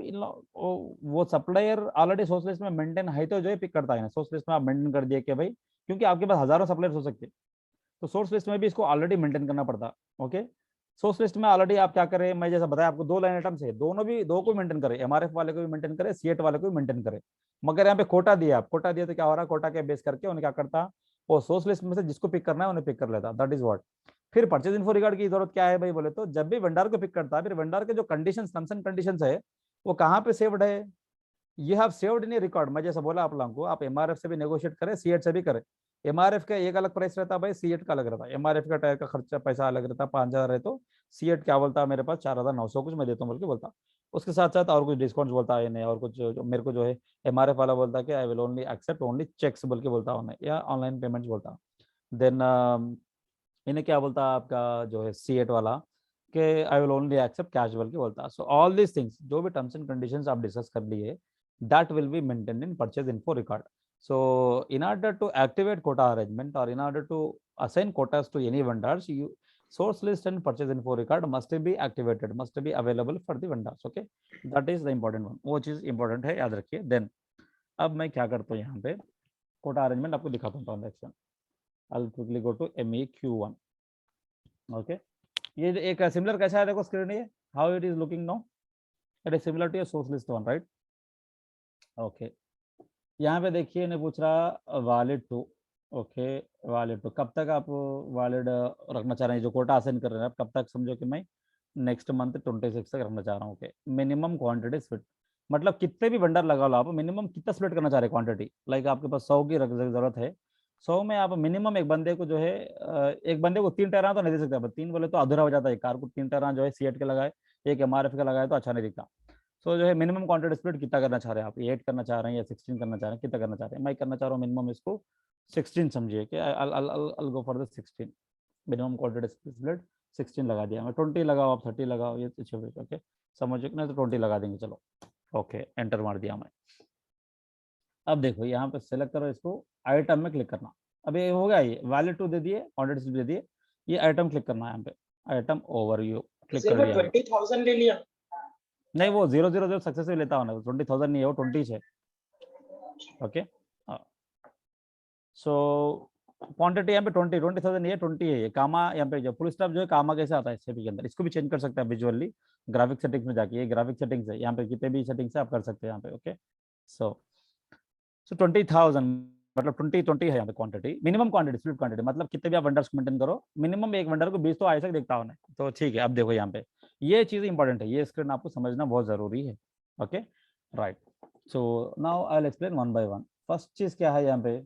वो सप्लायर ऑलरेडी सोर्स लिस्ट में मेंटेन है तो जो है पिक करता है ना, सोर्स लिस्ट में आप मेंटेन कर दिए कि भाई, क्योंकि आपके पास हजारों सप्लायर्स हो सकते हैं तो सोर्स लिस्ट में भी इसको ऑलरेडी मेंटेन करना पड़ता। ओके, सोर्स लिस्ट में ऑलरेडी आप क्या करें, मैं जैसा बताया आपको 2 लाइन आइटम्स है, दोनों भी दो को मेंटेन करें, एमआरएफ वाले को भी मेंटेन करे, सीएट वाले को भी मेंटेन करे, मगर यहाँ पे कोटा दिया, आप कोटा दिया तो क्या हो रहा है, कोटा के बेस करके उन्हें क्या करता, वो सोर्स लिस्ट में से जिसको पिक करना है उन्हें पिक कर लेता, दैट इज व्हाट। फिर परचेज इन्फो रिकॉर्ड की जरूरत क्या है भाई बोले तो, जब भी वेंडर को पिक करता है फिर वेंडर के जो कंडीशंस, टर्म्स एंड कंडीशंस है वो कहाँ पे सेव्ड है, ये have saved in A record. मैं जैसा बोला आप लोगों को, आप एमआरएफ से भी नेगोशिएट करें, सीएट से भी करें। एमआरएफ का एक अलग प्राइस रहता है भाई, सीएट का अलग रहता है। एमआरएफ का टायर का खर्चा पैसा अलग रहता है, 5000 है तो सीएट क्या बोलता है मेरे पास 4900 कुछ मैं देता हूँ बोल के बोलता, उसके साथ साथ और कुछ डिस्काउंट बोलता है नहीं, और कुछ जो मेरे को जो है एमआरएफ वाला बोलता है कि I will only accept only cheques बोल के बोलता हूँ या ऑनलाइन पेमेंट्स बोलता। देन इन्हें क्या बोलता है आपका जो है सीएट वाला कि I will only accept cash बोल के बोलता। सो ऑल दीज थिंग्स जो भी टर्म्स एंड कंडीशंस आप डिस्कस कर लिए that will be maintained in purchase info record. So in order to activate quota arrangement or in order to assign quotas to any vendors, you source list and purchase info record must be activated, must be available for the vendors. Okay, that is the important one, वो चीज important है याद रखिए। then अब मैं क्या करता हूँ यहाँ पे quota arrangement आपको दिखाता हूँ transaction. I'll quickly go to MEQ1. okay, ये एक सिमिलर कैसा है देखो स्क्रीन, ये how it is looking now, it is similar to a source list one, right? Okay, यहाँ पे देखिए ने पूछ रहा valid to. Okay, valid to कब तक आप वैलिड रखना चाह रहे हैं, जो कोटा असाइन कर रहे हैं आप कब तक, समझो कि मैं नेक्स्ट मंथ 26 तक रखना चाह रहा हूँ। ओके, मिनिमम क्वांटिटी स्प्लिट मतलब कितने भी वेंडर लगा लो आप मिनिमम कितना स्प्लिट करना चाह रहे हैं क्वांटिटी, लाइक आपके पास 100 की जरूरत है, 100 में आप मिनिमम एक बंदे को जो है एक बंदे को 3 टायरा तो नहीं दे सकते आप, 3 बोले तो अधूरा हो जाता है, कार को 3 टायरा जो है सीएट के लगाए, एक एमआरएफ का लगाए तो अच्छा नहीं दिखता। सो जो है मिनिमम क्वांटिटी स्प्लिट कितना करना चाह रहे हैं आप, 8 करना चाह रहे हैं या 16 करना चाह रहे हैं, कितना करना चाह रहे हैं, मैं करना चाह रहा हूँ मिनिमम इसको 16 समझिए कि I'll go for the 16 minimum quantity split 16 लगा दिया मैं, 20 लगाओ आप 30 लगाओ ये ओके समझिए ना, तो 20 लगा देंगे चलो। ओके, एंटर मार दिया मैं। अब देखो यहाँ पे सेलेक्ट करो इसको, आइटम में क्लिक करना, अब ये हो गया, ये वैलिड टू दे दिए, क्वांटिटी स्प्लिट दे दिए, ये आइटम क्लिक करना है यहाँ पे, आइटम ओवरव्यू क्लिक कर दिया। 20,000 ले लिया नहीं वो 000 सक्सेसफुल लेता हूँ ना, 20,000 नहीं है वो 20 है। ओके, सो क्वांटिटी यहाँ पे 20,000 ये 20 है, ये कामा यहाँ पे जो फुल स्टॉप जो है कामा कैसे आता है एसएपी के अंदर, इसको भी चेंज कर सकते हैं विजुअली ग्राफिक सेटिंग्स में जाके, ये ग्राफिक सेटिंग्स है यहाँ पे, कितने भी सेटिंग्स है आप कर सकते हैं यहाँ पे। ओके, सो 20,000 मतलब 20 है यहाँ पे quantity, minimum quantity split quantity मतलब कितने भी आप वेंडर्स को मेंटेन करो, मिनिमम एक वेंडर को 20 तो ऐसा देखता हूँ तो ठीक है। अब देखो यहाँ पे ये चीज इंपॉर्टेंट है, ये स्क्रीन आपको समझना बहुत जरूरी है। Okay, right, so now I will explain one by one. First चीज क्या है यहाँ पे,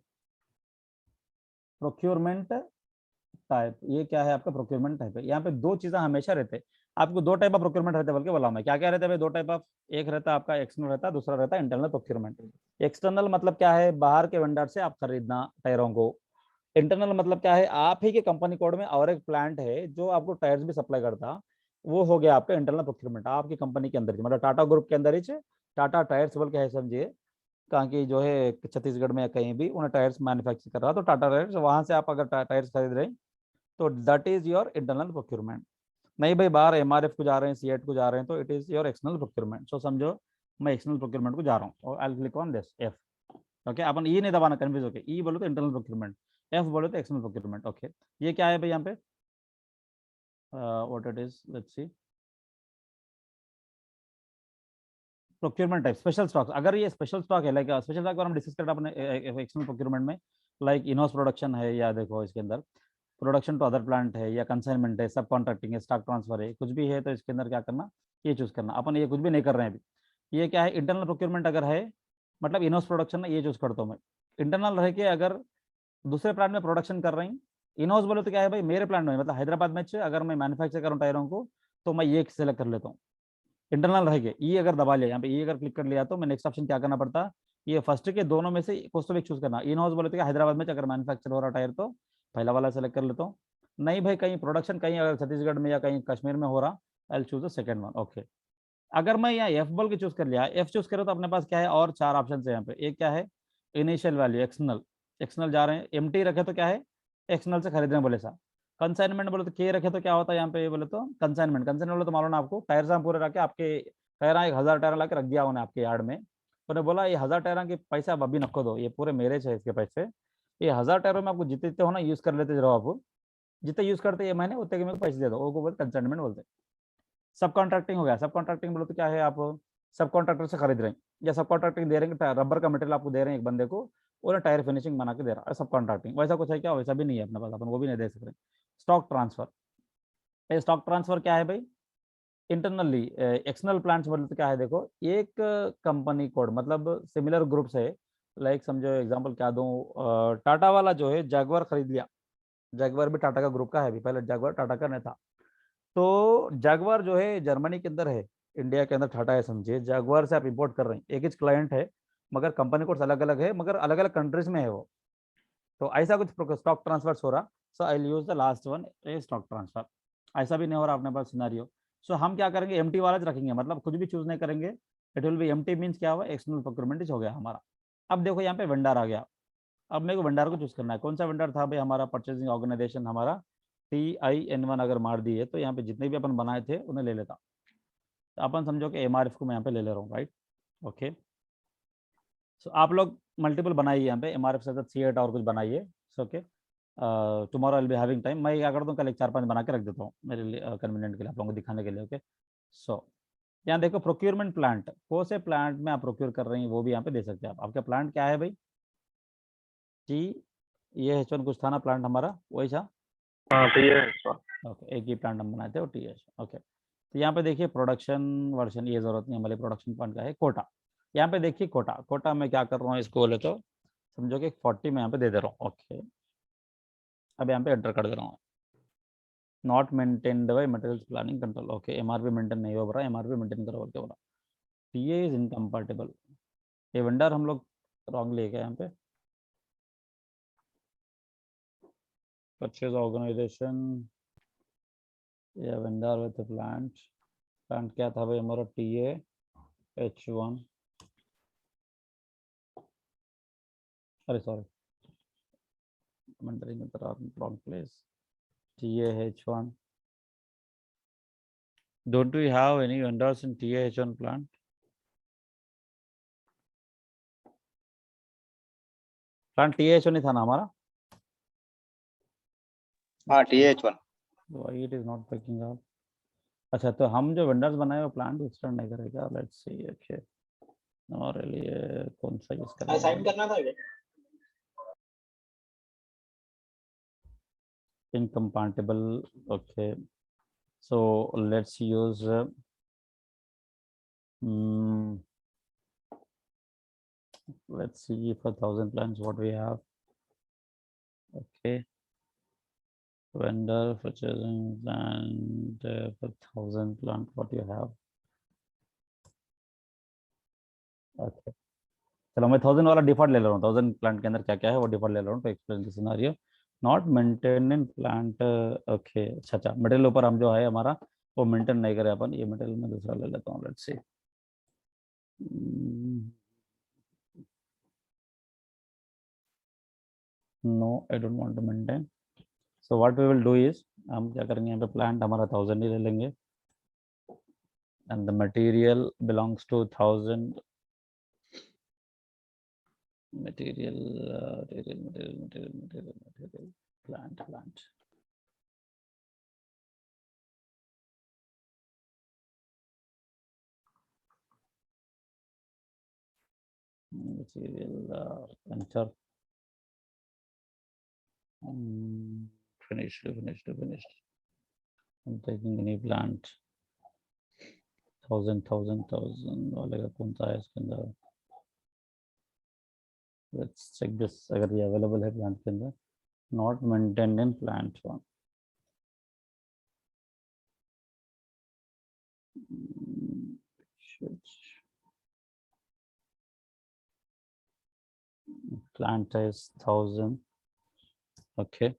प्रोक्योरमेंट टाइप, ये क्या है आपका प्रोक्योरमेंट टाइप है। यहाँ पे 2 चीजें हमेशा रहते हैं आपको, 2 टाइप ऑफ प्रोक्योरमेंट रहते हैं बल्कि बोला मैं, क्या क्या रहता है भाई 2 टाइप ऑफ, एक रहता है आपका एक्सटर्नल रहता है, दूसरा रहता है इंटरनल प्रोक्योरमेंट। एक्सटर्नल मतलब क्या है, बाहर के वेंडर से आप खरीदना टायरों को। इंटरनल मतलब क्या है, आप ही के कंपनी कोड में और एक प्लांट है जो आपको टायर्स भी सप्लाई करता, वो हो गया आपका इंटरनल प्रोक्योरमेंट, आपकी कंपनी के अंदर ही, मतलब टाटा ग्रुप के अंदर ही टाटा टायर्स बोल के है समझिए, कहाँ की जो है छत्तीसगढ़ में कहीं भी उन्हें टायर्स मैन्युफैक्चर कर रहा तो टाटा टायर्स, वहां से आप अगर टायर्स खरीद रहे हैं तो that is your internal procurement. नहीं भाई बाहर एमआरएफ को जा रहे हैं, सीएट को जा रहे हैं तो it is your external procurement. So समझो मैं एक्सटर्नल प्रोक्योरमेंट को जा रहा हूँ और I will click on this F. Okay, अपन ई नहीं दबाना कन्फ्यूज होके, ई बोलो तो इंटरनल प्रोक्योरमेंट, एफ बोलो तो एक्सटर्नल प्रोक्योरमेंट। ओके, ये क्या है भाई यहाँ पे, what it is, let's see, procurement type special stock. अगर ये स्पेशल स्टॉक है, लाइक स्पेशल स्टॉक हम डिस्कस करते अपने एक्सटर्नल प्रोक्योरमेंट में, लाइक इनहाउस प्रोडक्शन है, या देखो इसके अंदर प्रोडक्शन टू अदर प्लांट है, या कंसाइनमेंट है, सब कॉन्ट्रैक्टिंग है, स्टॉक ट्रांसफर है, कुछ भी है तो इसके अंदर क्या करना, ये चूज करना। अपन ये कुछ भी नहीं कर रहे हैं अभी, ये क्या है इंटरनल प्रोक्योरमेंट अगर है मतलब इनहाउस प्रोडक्शन, ये चूज करता हूँ मैं। इंटरनल रह के अगर दूसरे प्लांट में प्रोडक्शन कर रहे हैं इन हाउस बोले तो क्या है भाई, मेरे प्लांट में मतलब हैदराबाद में अगर मैं मैन्युफैक्चर करूँ टायरों को तो मैं ये सेलेक्ट कर लेता हूँ इंटरनल रहेगा। ये अगर दबा लिया यहाँ पे, ये अगर क्लिक कर लिया तो मैं नेक्स्ट ऑप्शन क्या करना पड़ता, ये फर्स्ट के दोनों में से कुछ तो एक चूज करना। इन हाउस बोले तो हैदराबाद में अगर मैन्युफैक्चर हो रहा टायर तो पहला वाला सेलेक्ट कर लेता हूँ। नहीं भाई कहीं प्रोडक्शन कहीं अगर छत्तीसगढ़ में या कहीं कश्मीर में हो रहा, I choose the second one. Okay, अगर मैं यहाँ एफ बोल के चूज कर लिया, एफ चूज करो तो अपने पास क्या है और 4 ऑप्शन है यहाँ पे। एक क्या है इनिशियल वैल्यू एक्सटर्नल, एक्सटर्नल जा रहे हैं। एमटी रखे तो क्या है एक्सटर्नल से खरीद रहे हैं बोले सा। कंसाइनमेंट बोले तो के रखे तो क्या होता है यहाँ पे बोले तो कंसाइनमेंट। कंसाइनमेंट बोले तो मालूम ना आपको, टायर से पूरे रखे आपके कह रहा है 1000 टायर ला के रख दिया उन्हें आपके यार्ड में। उन्हें बोला ये 1000 टायर के पैसे आप अभी नको दो, ये पूरे मेरे है इसके पैसे। ये 1000 टायरों में आपको जितने जितने हो ना यूज कर लेते रहो, आप जितने यूज करते ये महीने उतने के मेरे को पैसे दे दो, वो बोलते कंसाइनमेंट बोलते। सब कॉन्ट्रैक्टिंग हो गया। सब कॉन्ट्रैक्टिंग बोलो तो क्या है, आप सब कॉन्ट्रैक्टर से खरीद रहे हैं या सब कॉन्ट्रैक्टिंग दे रहे हैं, रबर का मटेरियल आपको दे रहे हैं एक बंदे को और टायर फिनिशिंग बना के दे रहा है, सब कॉन्ट्रैक्टिंग। वैसा कुछ है क्या, वैसा भी नहीं है अपने पास, अपन वो भी नहीं दे सकते। स्टॉक ट्रांसफर, स्टॉक ट्रांसफर क्या है भाई, इंटरनली एक्सटर्नल प्लांट्स बोलते क्या है, देखो एक कंपनी कोड मतलब सिमिलर ग्रुप से, लाइक समझो एग्जांपल क्या दूं, टाटा वाला जो है जैगवार खरीद लिया, जैगवार भी टाटा का ग्रुप का है, अभी पहले जैगवार टाटा का नहीं था। तो जैगवार जो है जर्मनी के अंदर है, इंडिया के अंदर टाटा है समझिए। जैगवार से आप इंपोर्ट कर रहे हैं, एक ही क्लाइंट है मगर कंपनी कोड्स अलग अलग है, मगर अलग अलग कंट्रीज में है वो। तो ऐसा कुछ स्टॉक ट्रांसफर हो रहा, so I use the last one A stock transfer. ऐसा भी नहीं हो रहा अपने पास सिनेरियो, सो हम क्या करेंगे एमटी वाला रखेंगे, मतलब कुछ भी चूज नहीं करेंगे। It will be empty means क्या हुआ, एक्सटर्नल प्रोक्योरमेंट हो गया हमारा। अब देखो यहाँ पे वेंडर आ गया, अब मेरे को वेंडर को चूज करना है। कौन सा वेंडर था भाई हमारा, परचेसिंग ऑर्गेनाइजेशन हमारा TIN1 अगर मार दिए तो यहाँ पे जितने भी अपन बनाए थे उन्हें ले लेता। तो अपन समझो कि MRF को मैं यहाँ पे ले ले रहा हूँ, राइट। ओके, सो आप लोग मल्टीपल बनाइए यहाँ पे, MRF से C8 और कुछ बनाइए। Okay, tomorrow I will be having time, मैं क्या करता हूँ कल एक 4-5 बना के रख देता हूँ मेरे लिए कन्वीनियंट के लिए, आप लोगों को दिखाने के लिए। ओके, सो यहाँ देखो प्रोक्योरमेंट प्लांट, कौन से प्लांट में आप प्रोक्योर कर रहे हैं वो भी यहाँ पे दे सकते हैं आप। आपका प्लांट क्या है भाई, ये H1 कुछ था ना प्लांट हमारा, वही था। हाँ तो ये ओके, एक ही प्लांट हम बनाए थे और TH। ओके, तो यहाँ पे देखिए प्रोडक्शन वर्जन, ये जरूरत नहीं हमारे प्रोडक्शन प्लांट का है। कोटा, यहाँ पे देखिए कोटा, कोटा में क्या कर रहा हूँ इसको बोले तो समझो कि 40 में यहाँ पे दे दे रहा हूँ। ओके, अब यहाँ पे एंटर कर दे रहा हूँ, not maintained by materials planning control. Okay, MRP maintain नहीं हो रहा, MRP मेंटेन करो क्या बोला, TA इज इनकम्पैटिबल। ये वेंडर हम लोग रॉन्गली है क्या यहाँ पे, परचेज ऑर्गेनाइजेशन या वेंडर विद प्लांट, प्लांट क्या था भाई हमारा TAH1, अरे sorry mentoring in the wrong place, TAH1। Don't we have any vendors in TAH1 plant? Plant TAH1 ही था ना हमारा। हाँ TH1। Why it is not picking up? अच्छा, तो हम जो वेंडर्स बनाए वो प्लांट एक्सटेंड नहीं करेगा, लेट्स सी। ओके, और ये कौन सा यूज कर असाइन करना था क्या? Incompatible. Okay, so let's use let's see for 1000 plants what we have. Okay, vendor purchasing and for 1000 plant what you have. Okay, चलो मैं 1000 वाला डिफॉल्ट ले ले रहा हूँ, 1000 प्लांट के अंदर क्या क्या है वो डिफॉल्ट ले रहा हूँ तो explain the scenario. Not maintain plant. Okay, अच्छा मटेरियल ऊपर हम जो है हमारा वो मेंटेन नहीं करे अपन, ये मटेरियल में दूसरा ले लेता हूँ, let's see. No I don't want to maintain, so what we will do is, हम क्या करेंगे यहाँ पे प्लांट हमारा 1000 ही ले लेंगे and the material belongs to 1000 material plant material enter, finished. I'm taking any plant 1000 वाले का कौन सा है इसके अंदर, लेट्स चेक दिस अगर ये अवेलेबल है प्लांट के अंदर। not maintained in plant 1. Plant size 1000. Okay.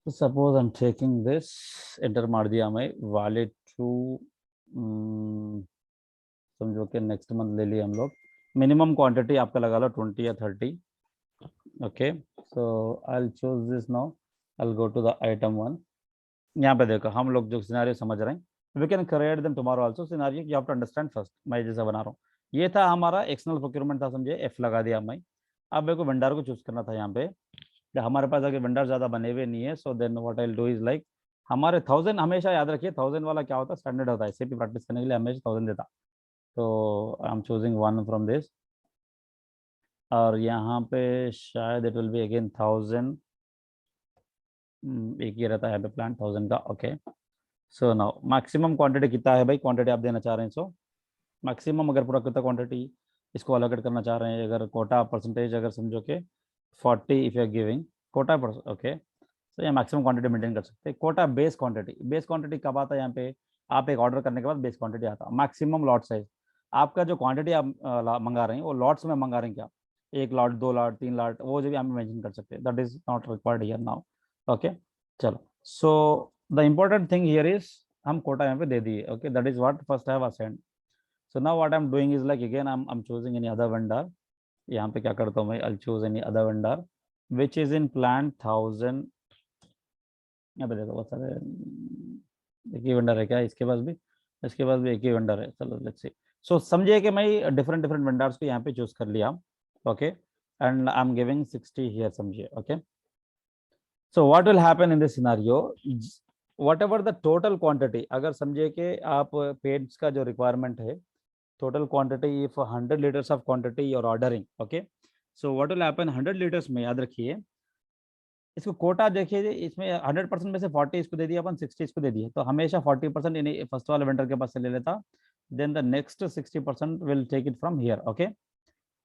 So suppose I'm taking this, enter मार दिया मैं, valid to समझो कि नेक्स्ट मंथ ले लिया हम लोग, मिनिमम क्वांटिटी आपका लगा लो 20 या 30. Okay, so I will choose this now, I will go to the item 1. यहाँ पे देखो हम लोग जो सिनेरियो समझ रहे हैं, we can create them tomorrow also. Scenario you have to understand first. मैं जैसा बना रहा हूँ, ये था हमारा एक्सटर्नल प्रोक्योरमेंट था, समझे, एफ लगा दिया मैं. अब मेरे को वेंडर को चूज करना था यहाँ पे. हमारे पास अगर वेंडर ज्यादा बने हुए नहीं है, so then what I will do is like, हमारे 1000 हमेशा याद रखिए, 1000 वाला क्या होता है, स्टैंडर्ड होता है. सीपी प्रैक्टिस करने के लिए हमेशा 1000 देता. तो आई am choosing one from this, और यहाँ पे शायद इट विल बी अगेन 1000. एक ही रहता है यहाँ पे प्लान 1000 का. Okay, so now maximum quantity कितना है भाई, क्वांटिटी आप देना चाह रहे हैं. सो मैक्सिमम अगर पूरा कितना क्वांटिटी इसको अलोकेट करना चाह रहे हैं, अगर कोटा परसेंटेज अगर समझो कि 40 if you are giving quota percent. Okay, तो ये मैक्सिमम क्वांटिटी मेंटेन कर सकते हैं. Quota base quantity, base quantity कब आता है यहाँ पे, आप एक ऑर्डर करने के बाद बेस क्वांटिटी आता है. मैक्सिमम लॉट साइज, आपका जो क्वांटिटी आप मंगा रहे हैं वो लॉट्स में मंगा रहे हैं क्या, 1 लॉट 2 लॉट 3 लॉट, वो जो भी आप मेंशन कर सकते हैं. That is not required here now. Okay, चलो. So the important thing here is हम कोटा यहाँ पे दे दिए. Okay, that is what first I have assigned. So now what I am doing is like again I am choosing any other vendor. यहाँ पे क्या करता हूँ मैं, I choose any other vendor which is in plan 1000. यहाँ पे देखो बहुत सारे एक ही वेंडर है क्या, इसके पास भी, इसके पास भी एक ही वेंडर है. चलो लेट्स सी. सो समझिए कि मैं डिफरेंट वेंडर्स को यहाँ पे चूज कर लिया. Okay, and I am giving 60 here, समझिए. Okay, so what will happen in this scenario, whatever the total quantity, अगर समझिए कि आप पेड्स का जो रिक्वायरमेंट है, total quantity if 100 litres of quantity you're ordering. Okay, so what will happen, 100 litres में याद रखिए इसको कोटा देखिए, इसमें 100% में से 40 इसको दे दिया अपन, 60 इसको दे दिया, तो हमेशा 40% इन्हें फर्स्ट वाले वेंडर के पास से ले लेता, then the next 60% will take it from here. Okay,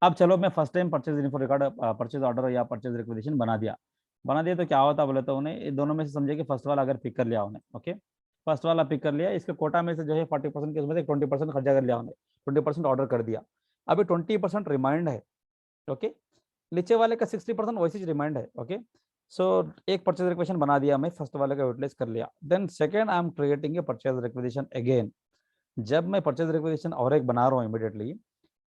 अब चलो मैं first time purchase info record, purchase order या परचेज रिक्वेजिशन बना दिया तो क्या होता बोले तो उन्हें दोनों में से समझे कि फर्स्ट वाला अगर पिक कर लिया उन्हें. ओके, फर्स्ट वाला पिक कर लिया, इसके कोटा में से जो है 40% के उसमें से 20% खर्चा कर लिया उन्हें, 20% ऑर्डर कर दिया. अभी 20% रिमाइंड है. ओके, नीचे वाले का 60% वैसे रिमाइंड है. ओके, सो एक परचेज रिक्वेशन बना दिया मैं, फर्स्ट वाले का यूटिलाइज कर लिया. Then second I am creating a purchase requisition again. जब मैं परचेज रिक्वेजिशन और एक बना रहा हूँ इमीडिएटली,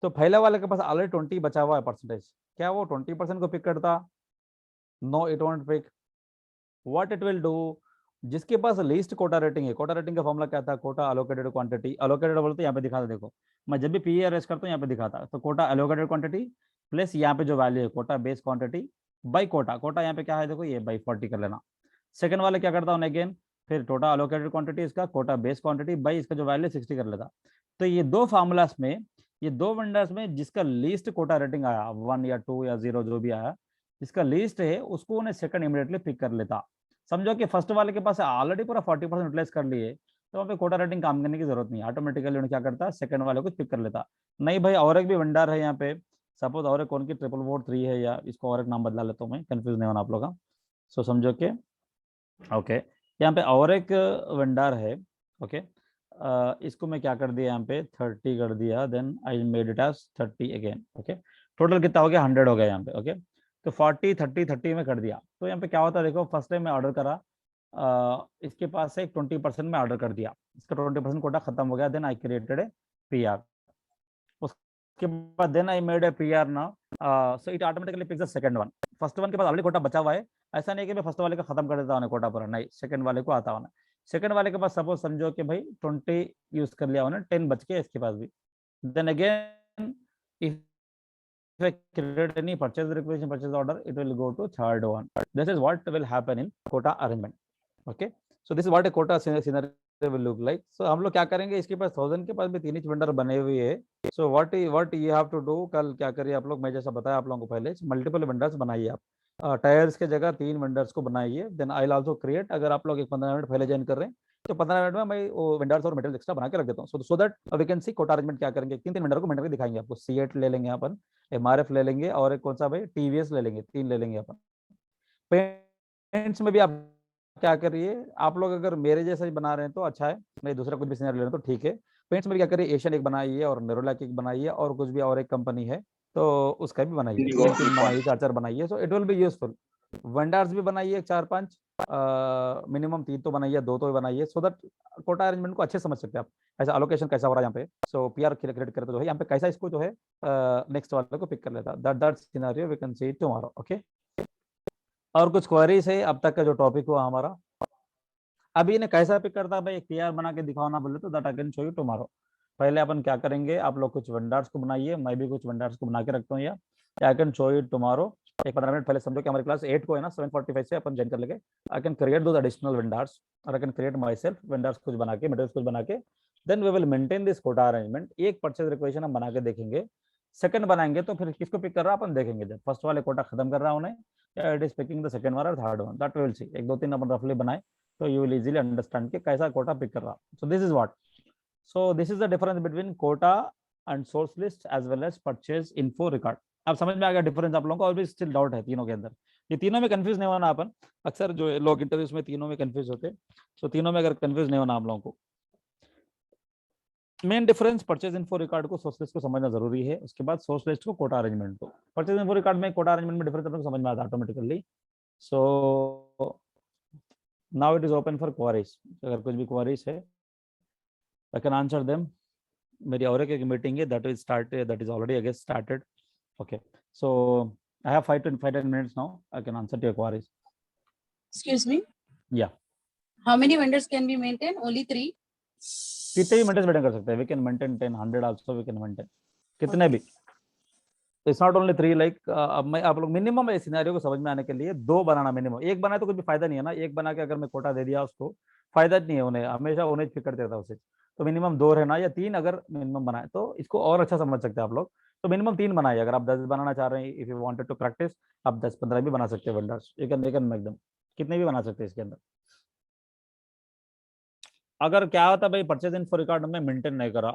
तो पहले वाले के पास ऑलरेडी 20 बचा हुआ है परसेंटेज, क्या वो 20% को पिक करता? No, it won't pick. What it will do, जिसके पास लीस्ट कोटा रेटिंग है, कोटा रेटिंग का फॉर्मूला क्या था, कोटा अलोकेटेड क्वांटिटी. अलोकेटेड बोलते यहाँ पे दिखाता, देखो मैं जब भी पी अरेस्ट करता हूँ यहाँ पे दिखाता, तो कोटा अलोकेटेड क्वांटिटी प्लस यहाँ पे जो वैल्यू है quota base quantity by quota. Quota यहाँ पे क्या है देखो, ये बाई 40 कर लेना. सेकंड वाले क्या करता हूँ अगेन, फिर टोटल अलोकेटेड क्वांटिटी इसका कोटा बेस क्वांटिटी बाई इसका जो वैल्यू 60 कर लेता. तो ये दो फार्मूलास में, ये दो वेंडर्स में जिसका लीस्ट कोटा रेटिंग आया 1 या 2 या 0 जो भी आया, जिसका लीस्ट है उसको उन्हें सेकंड इमीडिएटली पिक कर लेता. समझो कि फर्स्ट वाले के पास ऑलरेडी पूरा 40% यूटिलाइज कर लिए, तो वहाँ पे कोटा रेटिंग काम करने की जरूरत नहीं, ऑटोमेटिकली उन्हें क्या करता है, सेकंड वाले को पिक कर लेता. नहीं भाई और एक भी वेंडर है यहाँ पे, सपोज और एक कौन की 443 है, या इसको और एक नाम बदला लेता हूँ मैं, कंफ्यूज नहीं होना आप लोग का. सो समझो कि ओके यहाँ पे और एक वेंडर है. ओके, इसको मैं क्या कर दिया यहाँ पे 30 कर दिया, then I made it as 30 again. Okay, total कितना हो गया 100 हो गया यहाँ पे. ओके, तो 40 30 30 में कर दिया. तो यहाँ पे क्या होता है देखो, फर्स्ट टाइम मैं ऑर्डर करा, इसके पास से 20% में ऑर्डर कर दिया, इसका 20% कोटा खत्म हो गया. Then I created a PR. उसके बाद then I made a PR now, so it automatically picks the second one. First one के पास ऑलरेडी कोटा बचा हुआ है, ऐसा नहीं कि मैं फर्स्ट वाले का खत्म कर देता हूँ कोटा पूरा, नहीं, सेकंड वाले को आता हूँ. सेकंड वाले के पास सपोज समझो कि भाई 20 यूज कर लिया उन्होंने, 10 बच के इसके पास भी. Then again if I create any purchase requisition, purchase order, it will go to third one. This is what will happen in quota arrangement. Okay, so this is what a quota scenario will look like. So हम लोग क्या करेंगे, इसके पास 1000 के पास भी 3 वेंडर बने हुए हैं. So what you have to do, कल क्या करिए आप लोग, मैं जैसा बताया आप लोगों को पहले, मल्टीपल वेंडर्स बनाइए आप. टायर्स के जगह 3 वेंडर्स को बनाइए. Then I will also create, अगर आप लोग 15 मिनट पहले ज्वाइन कर रहे हैं तो 15 मिनट में मैं वो वेंडर्स और मटेरियल एक्स्ट्रा बना के रख देता हूँ, so that we can see quota arrangement क्या करेंगे। 3 वेंडर को मेंटर दिखाएंगे आपको, C8 ले लेंगे अपन, MRF ले लेंगे और एक कौन सा भाई TVS ले लेंगे, 3 ले लेंगे अपन। पेंट्स में भी आप क्या करिए, आप लोग अगर मेरे जैसा ही बना रहे हैं तो अच्छा है, नहीं दूसरा कुछ भी सिनेरियो ले रहे हैं तो ठीक है। पेंट्स में क्या करिए, एशियन एक बनाइए और नेरोलैक एक बनाइए और कुछ भी और एक कंपनी है तो उसका भी बनाइए, Indigo, 3 बनाइए, 4 बनाइए, so it will be useful. Vendors भी बनाइए 4-5, मिनिमम 3 तो बनाइए, 2 तो बनाइए, सो दैट कोटा अरेंजमेंट को अच्छे समझ सकते हैं आप। ऐसा एलोकेशन कैसा हो रहा है यहाँ पे, सो PR क्रिएट करते जो है यहाँ पे कैसा इसको जो है नेक्स्ट वाले को पिक कर लेता, that scenario we can see tomorrow. Okay, और कुछ क्वेरीज है अब तक का जो टॉपिक हुआ हमारा, अभी इन्हें कैसा पिक करता है भाई, एक PR बना के दिखाओ ना बोले तो that I can show you tomorrow. पहले अपन क्या करेंगे, आप लोग कुछ वेंडर्स को बनाइए, मैं भी कुछ वेंडर्स को बना के रखता हूँ, या I can show you tomorrow. एक 15 मिनट पहले समझो कि हमारी क्लास 8 को है ना, 7:45 से अपन ज्वाइन कर लेंगे। I can create those additional vendors और I can create myself vendors कुछ बना के, मटेरियल्स कुछ बना के, then we will maintain this quota arrangement. एक परचेज रिक्वेशन हम बना के देखेंगे, सेकंड बनाएंगे तो फिर किसको पिक कर रहा है अपन देखेंगे, जब फर्स्ट वाले कोटा खत्म कर रहा है उन्हें, या it is picking the second one और third one, that we will see. 1-2-3 अपन रफली बनाए तो यू विल इजीली अंडरस्टैंड कि कैसा कोटा पिक कर रहा। So this is what, so this is the difference between quota and source list as well as purchase info record. अब समझ में आ गया डिफरेंस आप लोगों को, और भी स्टिल डाउट है तीनों के अंदर, ये तीनों में कंफ्यूज नहीं होना अपन, अक्सर जो लोग इंटरव्यूज में तीनों में कंफ्यूज होते, सो तीनों में अगर कंफ्यूज नहीं होना आप लोगों को। Main difference purchase info record को सोर्स लिस्ट को समझना जरूरी है, उसके बाद सोर्स लिस्ट को कोटा अरेंजमेंट को। परचेज इन्फो रिकॉर्ड में कोटा अरेंजमेंट में डिफरेंस अपने को समझ में आता automatically. So now it is open for queries, अगर कुछ भी क्वेरीज है आई कैन आंसर देम। मेरी और एक मीटिंग है that is already I guess started. Okay, so I have 5-10 minutes now, I can answer to your queries. Excuse me. Yeah. How many vendors can we maintain? Only 3? कितने भी मेंटेन मेंटेन कर सकते हैं, we can maintain 10, 100 also we can maintain, कितने भी। इट्स नॉट ओनली 3, लाइक अब मैं आप लोग मिनिमम इस सिनेरियो को समझ में आने के लिए 2 बनाना मिनिमम, एक बनाए तो कुछ भी फायदा नहीं है ना, एक बना के अगर मैं कोटा दे दिया उसको फायदा नहीं है, उन्हें हमेशा उन्हें फिक्र करते रहता उसे, तो मिनिमम 2 रहना या 3 अगर मिनिमम बनाए तो इसको और अच्छा समझ सकते हैं आप लोग। तो मिनिमम 3 बनाइए, अगर आप 10 बनाना चाह रहे हैं, if you wanted to practice आप 10-15 भी बना सकते हैं vendors, you can make them, कितने भी बना सकते हैं इसके अंदर। अगर क्या होता भाई परचेज इन्फो रिकॉर्ड में मेंटेन नहीं करा,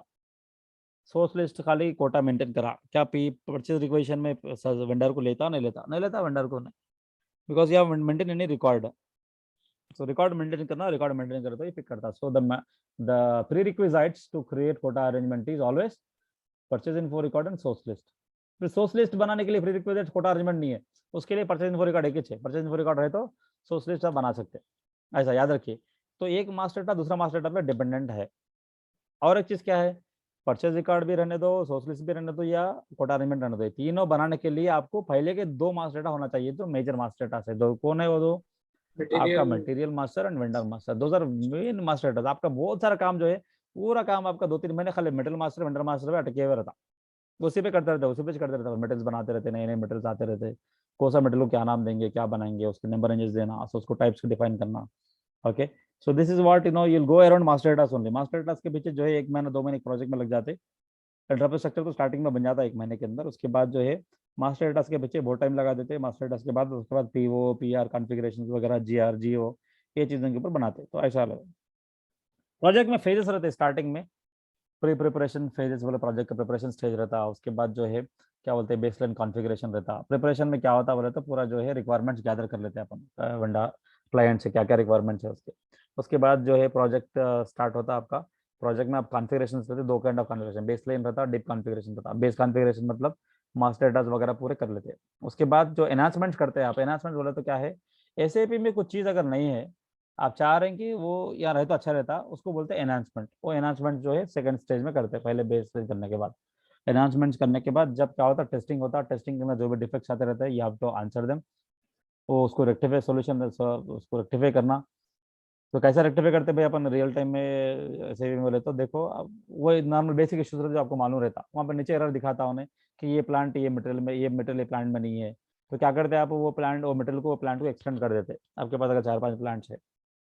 सोर्स लिस्ट खाली कोटा मेंटेन करा, क्या परचेज रिक्वेशन में वेंडर को लेता नहीं लेता वेंडर को नहीं, because you have maintain any record. So record maintain करता तो ये पिक करता। So the prerequisites to create quota arrangement is always purchase info record and source list. फिर सोर्स लिस्ट बनाने के लिए प्रीरिक्विजिट कोटा अरेंजमेंट नहीं है, उसके लिए परचेज इन्फो रिकॉर्ड एक ही है, परचेज इन्फो रिकॉर्ड है तो सोर्स लिस्ट आप बना सकते हैं, ऐसा याद रखिए। तो एक मास्टर डाटा दूसरा मास्टर डाटा पे डिपेंडेंट है। और एक चीज क्या है, परचेज रिकॉर्ड भी रहने दो, सोर्स लिस्ट भी रहने दो या कोटा अरेंजमेंट रहने दो, तीनों बनाने के लिए आपको पहले के 2 मास्टर डाटा होना चाहिए, तो मेजर मास्टर डाटा से दो कौन है वो 2, आपका material master and vendor master, 2 are main master data. आपका बहुत सारा काम जो है, पूरा काम आपका 2-3 महीने खाली मटेरियल मास्टर वेंडर मास्टर पे अटके हुए रहता, उसी पे करते रहते, मटेरियल्स बनाते रहते, नए मटेरियल्स आते रहते, कौन सा मटेरियल को क्या नाम देंगे, क्या बनाएंगे, उसके नंबर रेंजेस देना, उसको टाइप्स को डिफाइन करना। Okay, so this is what you know, you will go around master data only. Master data के पीछे जो है 1 महीना 2 महीने प्रोजेक्ट में लग जाते, इंफ्रास्ट्रक्चर तो स्टार्टिंग में बन जाता है 1 महीने के अंदर, उसके बाद जो है मास्टर डाटा के पीछे बहुत टाइम लगा देते हैं, मास्टर डाटा के बाद उसके बाद PO PR कॉन्फ़िगरेशन वगैरह GR GO ये चीज़ों के ऊपर बनाते, तो ऐसा प्रोजेक्ट में फेजेस रहते, स्टार्टिंग में प्रिपरेशन फेजेस बोले, प्रोजेक्ट का प्रिपरेशन स्टेज रहता, उसके बाद जो है क्या बोलते हैं बेसलाइन कॉन्फ़िगरेशन रहता। प्रिपरेशन में क्या होता बोले तो पूरा जो है रिक्वायरमेंट्स गैदर कर लेते हैं अपन वेंडर क्लाइंट से क्या क्या रिक्वायरमेंट्स है उसके बाद जो है प्रोजेक्ट स्टार्ट होता है आपका। प्रोजेक्ट में आप कॉन्फ़िगरेशन रहते, 2 काइंड ऑफ कॉन्फ़िगरेशन, बेसलाइन रहता है, डीप कॉन्फ़िगरेशन रहता। बेस कॉन्फ़िगरेशन मतलब मास्टर डाटा वगैरह पूरे कर लेते हैं। उसके बाद जो एनहांसमेंट करते हैं आप, एनहांसमेंट बोले तो क्या है, SAP में कुछ चीज़ अगर नहीं है, आप चाह रहे हैं कि वो यहाँ रहे तो अच्छा रहता, उसको बोलते हैं एनहांसमेंट। वो एनहांसमेंट जो है सेकंड स्टेज में करते हैं, पहले बेस स्टेज करने के बाद। एनहांसमेंट करने के बाद जब क्या होता है, टेस्टिंग होता है, टेस्टिंग में जो भी डिफेक्ट्स आते रहते हैं you have to answer them, वो उसको रेक्टिफाई सोल्यूशन उसको रेक्टिफाई करना। तो कैसा रेक्टिफाई करते भाई अपन रियल टाइम में ऐसे भी बोले तो देखो, वो नॉर्मल बेसिक इश्यूज रहते जो आपको मालूम रहता, वहाँ पर नीचे एरर दिखाता उन्हें कि ये प्लांट ये मटेरियल में, ये मटेरियल प्लांट में नहीं है, तो क्या करते हैं आप, वो प्लांट वो मटेरियल को प्लांट को एक्सटेंड कर देते, आपके पास अगर 4-5 प्लांट्स है।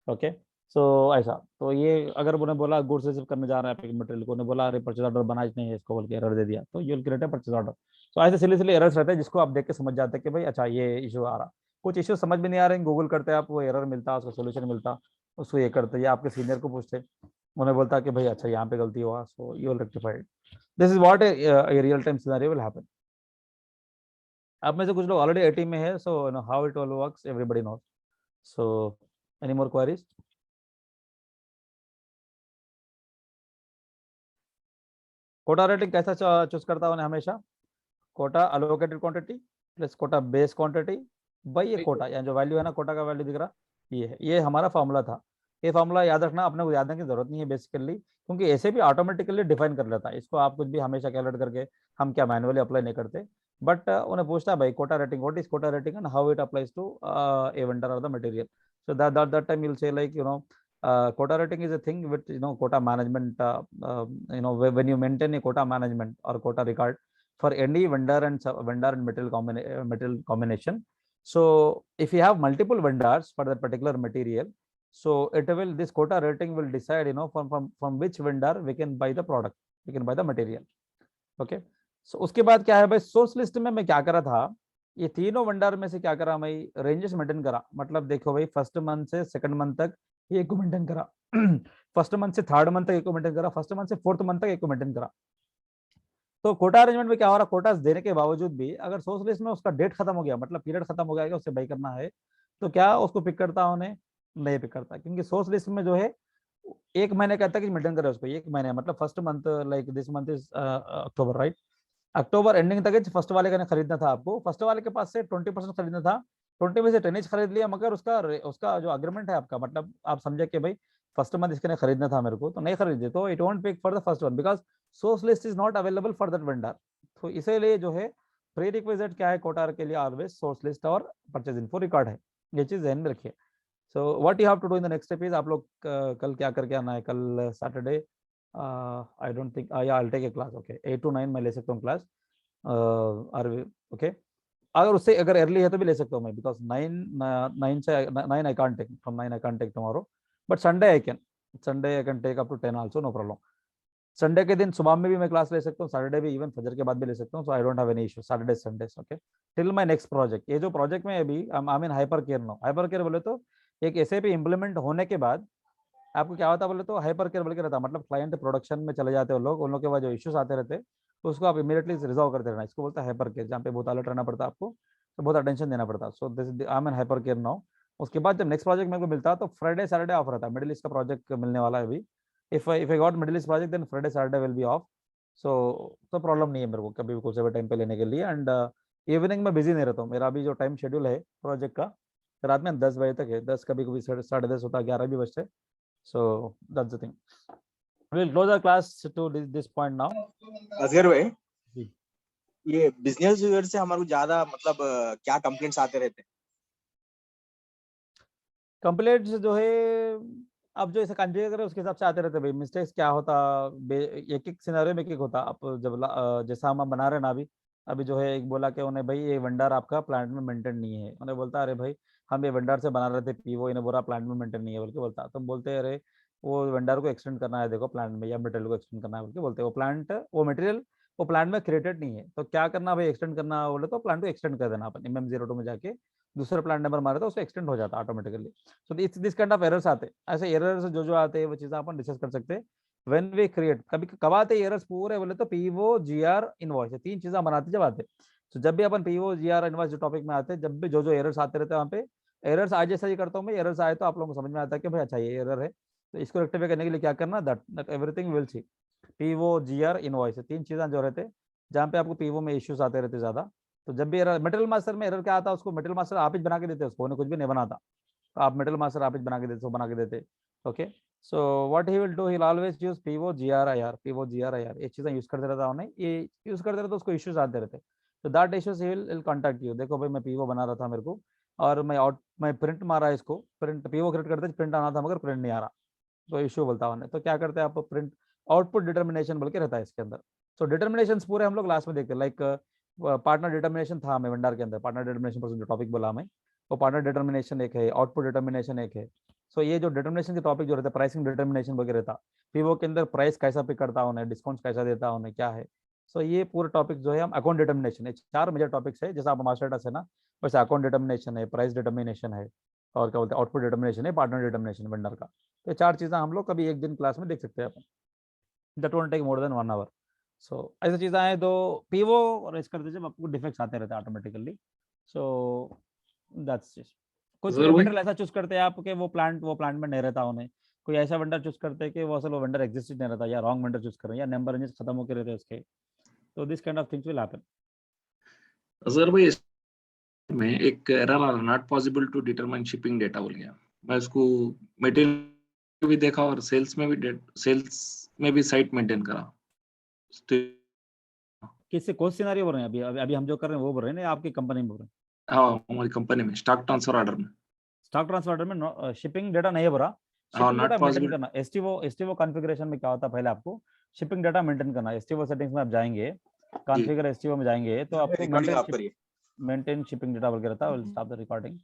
ओके, सो ऐसा, तो ये अगर उन्हें बोला गुड्स रिसीव करने जा रहा है मटेरियल को, उन्हें बोला अरे परचेज ऑर्डर बना नहीं है इसको बोल के एरर दे दिया, तो you will create a purchase order. तो ऐसे सिली एरर्स रहते हैं जिसको आप देख के समझ जाते हैं कि भाई अच्छा ये इशू आ रहा। कुछ इशू समझ में नहीं आ रहे हैं, गूगल करते हैं आप, वो एरर मिलता, उसका सोल्यूशन मिलता, उसको ये करते, ये आपके सीनियर को पूछते, उन्हें बोलता कि भाई अच्छा यहाँ पे गलती हुआ, so you will rectify it. This is what a real time scenario will happen. आप में से कुछ लोग ऑलरेडी 18 में है, so know how it all works everybody knows. So any more queries? Quota rating कैसा चूज करता हूँ हमेशा? Quota allocated quantity plus quota base quantity by ये कोटा, या जो वैल्यू है ना, कोटा का वैल्यू दिख रहा ये है, ये हमारा फॉर्मूला था। ये फॉर्मूला याद रखना, अपने को याद रखने की जरूरत नहीं है बेसिकली, क्योंकि ऐसे भी ऑटोमेटिकली डिफाइन कर लेता है इसको। आप कुछ भी हमेशा कैलकुलेट करके, हम क्या मैनुअली अप्लाई नहीं करते, बट उन्हें पूछता है भाई quota rating, what is quota rating and how it applies to a vendor और the material. So that time you'll say like quota rating is a thing which quota management, when you maintain a quota management or quota record for any vendor and material combination. So if you have multiple vendors for that particular material, so this quota rating will decide from which vendor we can buy the product, we can buy the material. Okay, so उसके बाद क्या है भाई, सोर्स लिस्ट में मैं क्या करा था, ये तीनों वेंडर में से क्या करा, मैं रेंजेस मेंटेन करा। मतलब देखो भाई, फर्स्ट मंथ से सेकंड मंथ तक एक को मेंटेन करा, फर्स्ट मंथ से थर्ड मंथ तक एक को मेंटेन करा, फर्स्ट मंथ से फोर्थ मंथ तक एक को मेंटेन करा। तो कोटा अरेंजमेंट में क्या हो रहा, कोटास देने के बावजूद भी अगर सोर्स लिस्ट में उसका डेट खत्म हो गया, मतलब पीरियड खत्म हो गया कि उससे बाई करना है, तो क्या उसको पिक करता उन्हें? नहीं पिक करता, क्योंकि सोर्स लिस्ट में जो है एक महीने कहता है कि मेंटेन करे उसको, एक महीने मतलब first month, like this month is October, right? October ending तक फर्स्ट वाले का खरीदना था आपको, फर्स्ट वाले के पास से 20% खरीदना था, 20 में से 10 खरीद लिया, मगर उसका जो अग्रीमेंट है आपका, मतलब आप समझे कि भाई फर्स्ट मंथ इसके खरीदना था मेरे को, तो नहीं खरीदे, तो it won't pick for the first one because source list is not available for that vendor. तो इसीलिए जो है प्री रिक्विजिट क्या है कोटा के लिए, ऑलवेज सोर्स लिस्ट और परचेज इन्फो रिकॉर्ड है, ये चीज ध्यान में रखिए। So what you have to do in the next step is, आप लोग कल क्या करके आना है, कल Saturday, I don't think I will take a class, okay 8 to 9 मैं ले सकता हूँ क्लास, ओके। अगर उससे अगर अर्ली है तो भी ले सकता हूँ मैं, बिकॉज 9 से 9 I can't take, from 9 I can't take tomorrow, but Sunday I can take up to 10 also, no problem. Sunday के दिन सुबह में भी मैं क्लास ले सकता हूँ, सैटरडे भी इवन फजर के बाद भी ले सकता हूँ, so I don't have any issue Saturday Sunday, okay, till my next project. ये जो प्रोजेक्ट में अभी I mean hyper care now, hyper care बोले तो एक एसएपी इंप्लीमेंट होने के बाद आपको क्या होता बोले तो हाइपर केयर बोल के रहता, मतलब क्लाइंट प्रोडक्शन में चले जाते हैं लोग, उन लोग के बाद जो इश्यूज आते रहते हैं तो उसको आप इमीडिएटली रिजॉल्व करते रहना, इसको बोलता है हाइपर केयर, जहाँ पे बहुत अलर्ट रहना पड़ता है आपको, तो बहुत अटेंशन देना पड़ता है। So this I am hyper care now. उसके बाद जब नेक्स्ट प्रोजेक्ट मेरे को मिलता है तो फ्राइडे सैटरडे ऑफ रहता है, मिडिल ईस्ट का प्रोजेक्ट मिलने वाला है अभी, if I got Middle East project then Friday Saturday will be off, so problem नहीं है मेरे को कभी भी कुछ भी टाइम पे लेने के लिए। एंड इवनिंग में बिजी नहीं रहता हूँ, मेरा अभी जो टाइम शेड्यूल है प्रोजेक्ट का रात में 10 बजे तक है, 10 कभी कभी 10:30 होता है, 11 भी बजते। So that's the thing. We'll close our class to this point now. Asghar भाई, जी। ये बिजनेस यूजर से हमारे को ज्यादा मतलब क्या कंप्लेंट्स आते रहते हैं? कंप्लेंट्स जो है अब जो ऐसे कॉन्फ़िगर करें उसके हिसाब से आते रहते हैं भाई, मिस्टेक्स क्या होता, एक एक सिनेरियो में एक एक होता। आप जब जैसा हम बना रहे हैं ना अभी जो है, एक बोला कि उन्हें भाई ये वेंडर आपका प्लांट में मेंटेन नहीं है, उन्हें बोलता अरे भाई हम ये वेंडर से बना रहे थे पीओ, इन्हें बोला प्लांट में मेंटेन नहीं है बोल के बोलता, तो बोलते अरे वो वेंडर को एक्सटेंड करना है देखो प्लांट में, या मटेरियल को एक्सटेंड करना है बोल के बोलते, वो मटेरियल वो प्लांट में क्रिएटेड नहीं है, तो क्या करना भाई, एक्सटेंड करना बोले तो प्लांट को एक्सटेंड कर देना अपन MM02 में जाके दूसरा प्लांट नंबर मारे तो उसको एक्सटेंड हो जाता automatically. So this kind of errors आते, ऐसे एरर्स जो आते हैं वो चीजें अपन डिस्कस कर सकते हैं व्हेन वी क्रिएट। कभी कब आते एरर्स पूरे बोले तो पीओ जीआर इनवॉइस, तीन चीजें बनाते जब आते। तो जब भी अपन पीओ जीआर इनवॉइस जो टॉपिक में आते हैं, जब भी जो एरर्स आते रहते हैं वहाँ पे एरर्स आज जैसा ही करता हूँ मैं, एरर्स आए तो आप लोगों को समझ में आता है कि भाई अच्छा ये एरर है, तो इसको रेक्टिफाई करने के लिए क्या करना, that everything will see PO GR invoice, तीन चीजें जो रहते जहाँ पे आपको पीओ में इश्यूज आते रहते ज्यादा। तो जब भी एरर मटेरियल मास्टर में एरर क्या आता है, उसको मटेरियल मास्टर आप ही बना के देते, उसको कुछ भी नहीं बनाता, तो आप मटेरियल मास्टर आप ही बना के देते, okay. So what he will do, he will always use PO GRIR, PO GRIR, ये चीजें यूज करते रहता हूं, ये यूज करते रहते तो उसको इश्यूज आते रहते, तो that issues he will contact you. देखो भाई मैं पीओ बना रहा था मेरे को, और मैं प्रिंट मारा इसको, प्रिंट पीओ क्रिएट करते प्रिंट आना था मगर प्रिंट नहीं आ रहा, तो इश्यू बोलता हूँ, तो क्या करते हैं आप, प्रिंट आउटपुट डिटर्मिनेशन बोल के रहता है इसके अंदर। सो डिटर्मिनेशन पूरे हम लोग लास्ट में देखते हैं, लाइक पार्टनर डिटर्मिनेशन था हमें वेंडर के अंदर, पार्टनर डिटर्मिनेशन पर जो टॉपिक बोला हमें, वो पार्टनर डिटर्मिनेशन एक है, आउटपुट डिटर्मिनेशन एक है। सो ये जो डिटर्मिनेशन के टॉपिक जो रहता है, प्राइसिंग डिटर्मिनेशन वगैरह रहता, पीओ के अंदर प्राइस कैसा पिक करता उन्हें, डिस्काउंट कैसा देता उन्हें, क्या है। सो ये पूरे टॉपिक जो है हम अकाउंट डिटर्मिनेशन है, 4 मेजर टॉपिक्स है, जैसा आप मास्टर टास है ना वैसे अकाउंट डिटर्मिनेशन है, प्राइस डिटर्मिनेशन है, और क्या बोलते हैं आउटपुट डिटर्मिनेशन है, पार्टनर डिटर्मिनेशन वेंडर का। तो 4 चीज़ें हम लोग कभी एक दिन क्लास में देख सकते हैं अपन, that won't take more than 1 hour. So ऐसी चीज़ें आए तो पीओ रेस कर दीजिए, आपको डिफेक्ट्स आते रहते हैं ऑटोमेटिकली। सो दैट्स जस्ट कुछ जरूर। वेंडर ऐसा चूज करते हैं आप कि वो प्लांट में नहीं रहता उन्हें, कोई ऐसा वेंडर चूज करते हैं कि वो असल वो वेंडर एग्जिस्ट नहीं रहता, या रॉन्ग वेंडर चूज कर रहे हैं, या नंबर रेंजेस खत्म होकर रहते हैं उसके। तो this kind of things will happen. Azhar भाई में एक एरर आ रहा, not possible to determine shipping data बोल गया। मैं उसको मटेरियल भी देखा और सेल्स में भी साइट मेंटेन करा। किससे कौन सिनेरियो बोल रहे हैं अभी हम जो कर रहे हैं वो बोल रहे हैं ना, आपकी कंपनी में बोल रहे हैं? हाँ, हमारी कंपनी में स्टॉक ट्रांसफर ऑर्डर में। स्टॉक ट्रांसफर ऑर्डर में शिपिंग डेटा नहीं है बोला, हाँ, shipping not data maintain possible। करना। एसटीओ कॉन्फ़िगरेशन में क्या होता है, पहले आपको शिपिंग डेटा मेंटेन करना। एसटीओ सेटिंग्स में आप जाएंगे, कॉन्फ़िगर एसटीओ में जाएंगे तो आपको रिकॉर्डिंग आप करिए। मेंटेन शिपिंग डेटा बोल के रहता है। Will stop the recording.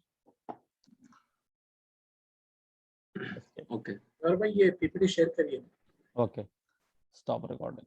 Okay और भाई ये पीपीटी शेयर करिए। Okay, stop recording.